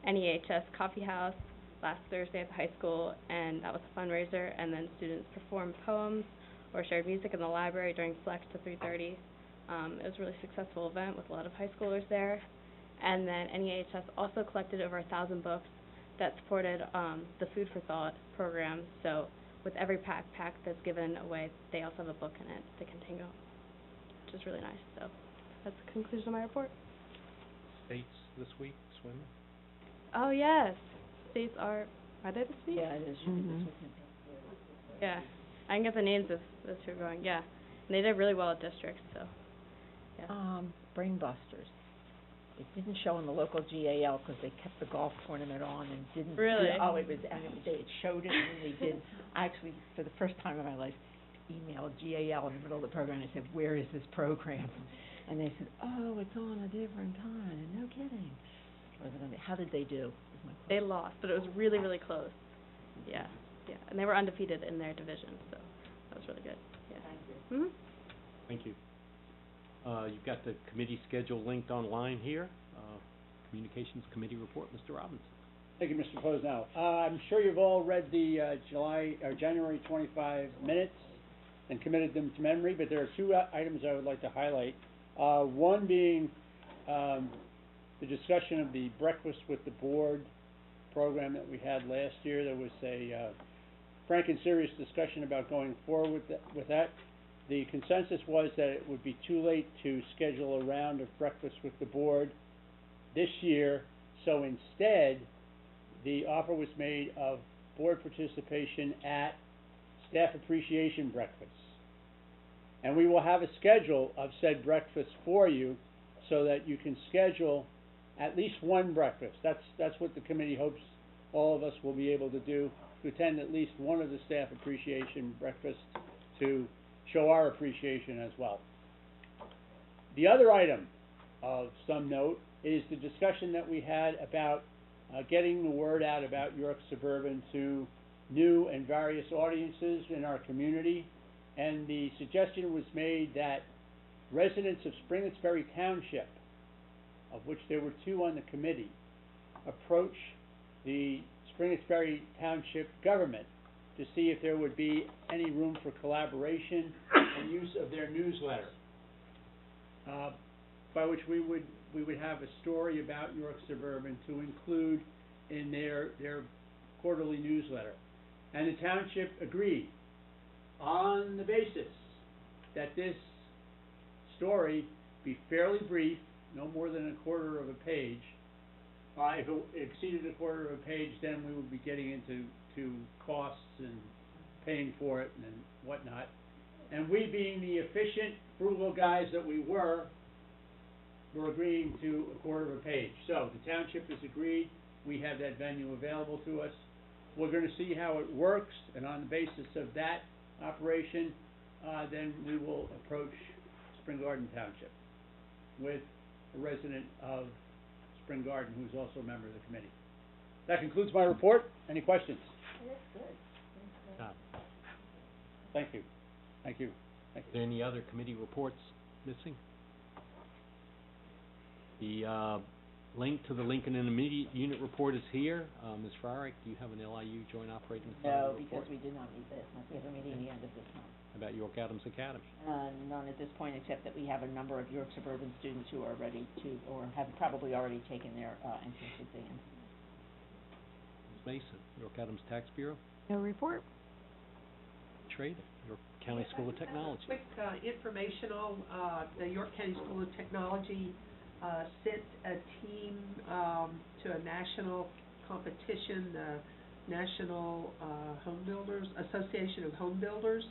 NEHS Coffee House last Thursday at the high school, and that was a fundraiser, and then students performed poems or shared music in the library during Flex to 3:30. It was a really successful event with a lot of high schoolers there. And then NEHS also collected over 1,000 books that supported the Food for Thought program. So with every backpack that's given away, they also have a book in it they can take home, which is really nice. So that's the conclusion of my report. States this week, swimming? Oh, yes. States are they this week? Yeah, it is. Yeah. I can get the names if you're going, yeah. And they did really well at districts, so, yeah. Brain Busters. It didn't show in the local GAL because they kept the golf tournament on and didn't. Really? It showed it and they did. I actually, for the first time in my life, emailed GAL in the middle of the program and I said, where is this program? And they said, oh, it's on a different time. No kidding. How did they do? They lost, but it was really, really close. Yeah, yeah. And they were undefeated in their division, so that was really good. Yeah. Thank you. Mm-hmm. Thank you. You've got the committee schedule linked online here. Communications Committee report, Mr. Robinson. Thank you, Mr. Posnell. I'm sure you've all read the January 25 minutes and committed them to memory, but there are 2 items I would like to highlight. One being the discussion of the Breakfast with the Board program that we had last year. There was a frank and serious discussion about going forward with that. The consensus was that it would be too late to schedule a round of Breakfast with the Board this year, so instead the offer was made of board participation at staff appreciation breakfasts. And we will have a schedule of said breakfast for you so that you can schedule at least one breakfast. That's what the committee hopes all of us will be able to do to attend at least one of the staff appreciation breakfasts to show our appreciation as well. The other item of some note is the discussion that we had about getting the word out about York Suburban to new and various audiences in our community. And the suggestion was made that residents of Springett's Ferry Township, of which there were 2 on the committee, approach the Springett's Ferry Township government to see if there would be any room for collaboration and use of their newsletter, by which we would have a story about York Suburban to include in their quarterly newsletter. And the township agreed on the basis that this story be fairly brief, no more than a quarter of a page. If it exceeded a quarter of a page, then we would be getting into costs and paying for it and whatnot. And we, being the efficient, frugal guys that we were agreeing to a quarter of a page. So the township has agreed. We have that venue available to us. We're going to see how it works, and on the basis of that operation, then we will approach Spring Garden Township with a resident of Spring Garden who's also a member of the committee. That concludes my report. Any questions? That's good. Thank you. Thank you. Thank Is there any other committee reports missing? The link to the Lincoln Intermediate Unit report is here. Ms. Frerick, do you have an LIU Joint Operating Authority report? No, because we did not meet this month. We have a meeting the end of this month. About York Adams Academy? None at this point, except that we have a number of York Suburban students who are ready to, or have probably already taken their entrance exams. Ms. Mason, York Adams Tax Bureau? No report. Trader, York County School of Technology. Quick informational, the York County School of Technology sent a team to a national competition, the National Home Builders Association of Home Builders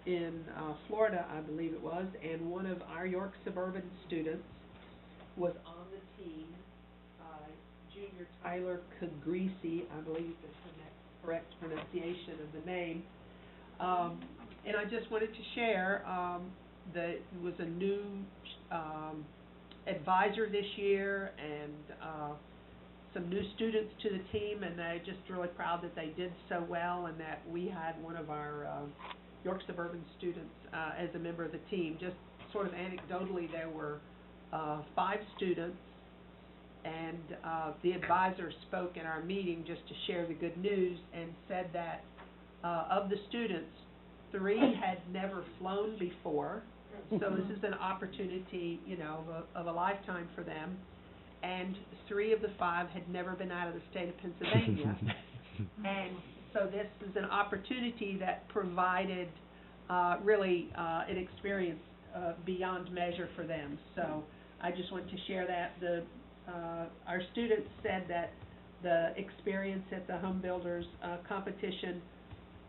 in Florida, I believe it was, and one of our York Suburban students was on the team, Junior Tyler Cagrisi, I believe is the correct pronunciation of the name. And I just wanted to share that there was a new advisor this year and some new students to the team, and they're just really proud that they did so well and that we had one of our York Suburban students as a member of the team. Just sort of anecdotally, there were 5 students, and the advisor spoke in our meeting just to share the good news and said that of the students, 3 had never flown before, so this is an opportunity, you know, of a lifetime for them, and 3 of the 5 had never been out of the state of Pennsylvania. And so this is an opportunity that provided really an experience beyond measure for them. So I just want to share that. Our students said that the experience at the Home Builders competition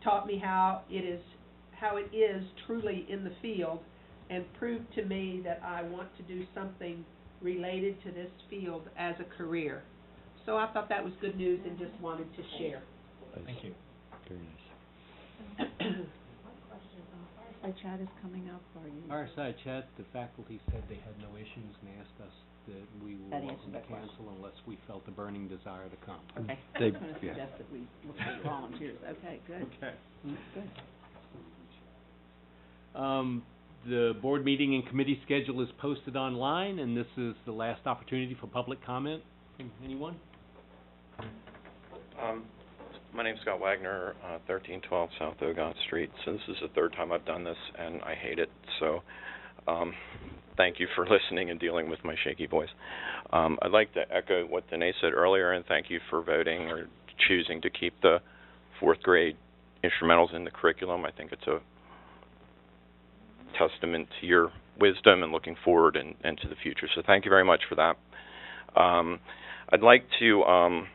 taught me how it is truly in the field, and proved to me that I want to do something related to this field as a career. So I thought that was good news and just wanted to share. Thank you. Very nice. Fireside chat is coming up, or you? Fireside chat, the faculty said they had no issues and asked us that we were That welcome answered to that question. cancel unless we felt a burning desire to come. Okay. They- I was going to yeah. suggest that we look for volunteers. Okay, good. Okay. Good. The board meeting and committee schedule is posted online, and this is the last opportunity for public comment from anyone. My name's Scott Wagner, 1312 South Ogot Street. So this is the 3rd time I've done this, and I hate it. So thank you for listening and dealing with my shaky voice. I'd like to echo what Danae said earlier, and thank you for voting or choosing to keep the 4th grade instrumentals in the curriculum. I think it's a testament to your wisdom and looking forward and to the future. So thank you very much for that. I'd like to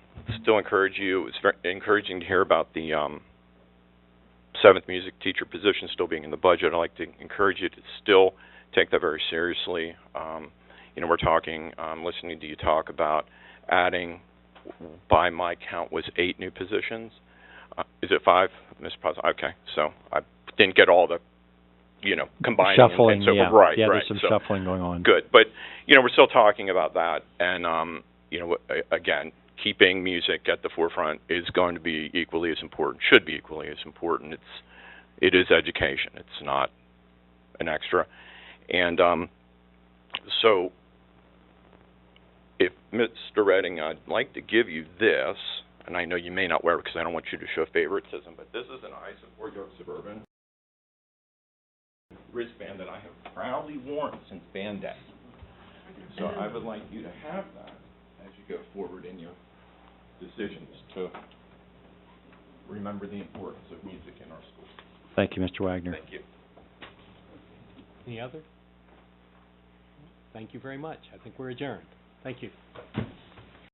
still encourage you. It's very encouraging to hear about the 7th music teacher position still being in the budget. I'd like to encourage you to still take that very seriously. You know, we're talking, listening to you talk about adding, by my count, was 8 new positions. Is it 5, Mr. Paz? Okay, so I didn't get all the, combining and Shuffling, so yeah. right, Yeah, right. there's some So, shuffling going on. good, but, we're still talking about that, and, again, keeping music at the forefront is going to be equally as important, should be equally as important. It is education. It's not an extra. And, so, if Mr. Redding, I'd like to give you this, and I know you may not wear it because I don't want you to show favoritism, but this is an I Support York Suburban wristband that I have proudly worn since band day. So I would like you to have that as you go forward in your decisions to remember the importance of music in our schools. Thank you, Mr. Wagner. Thank you. Any other? Thank you very much. I think we're adjourned. Thank you.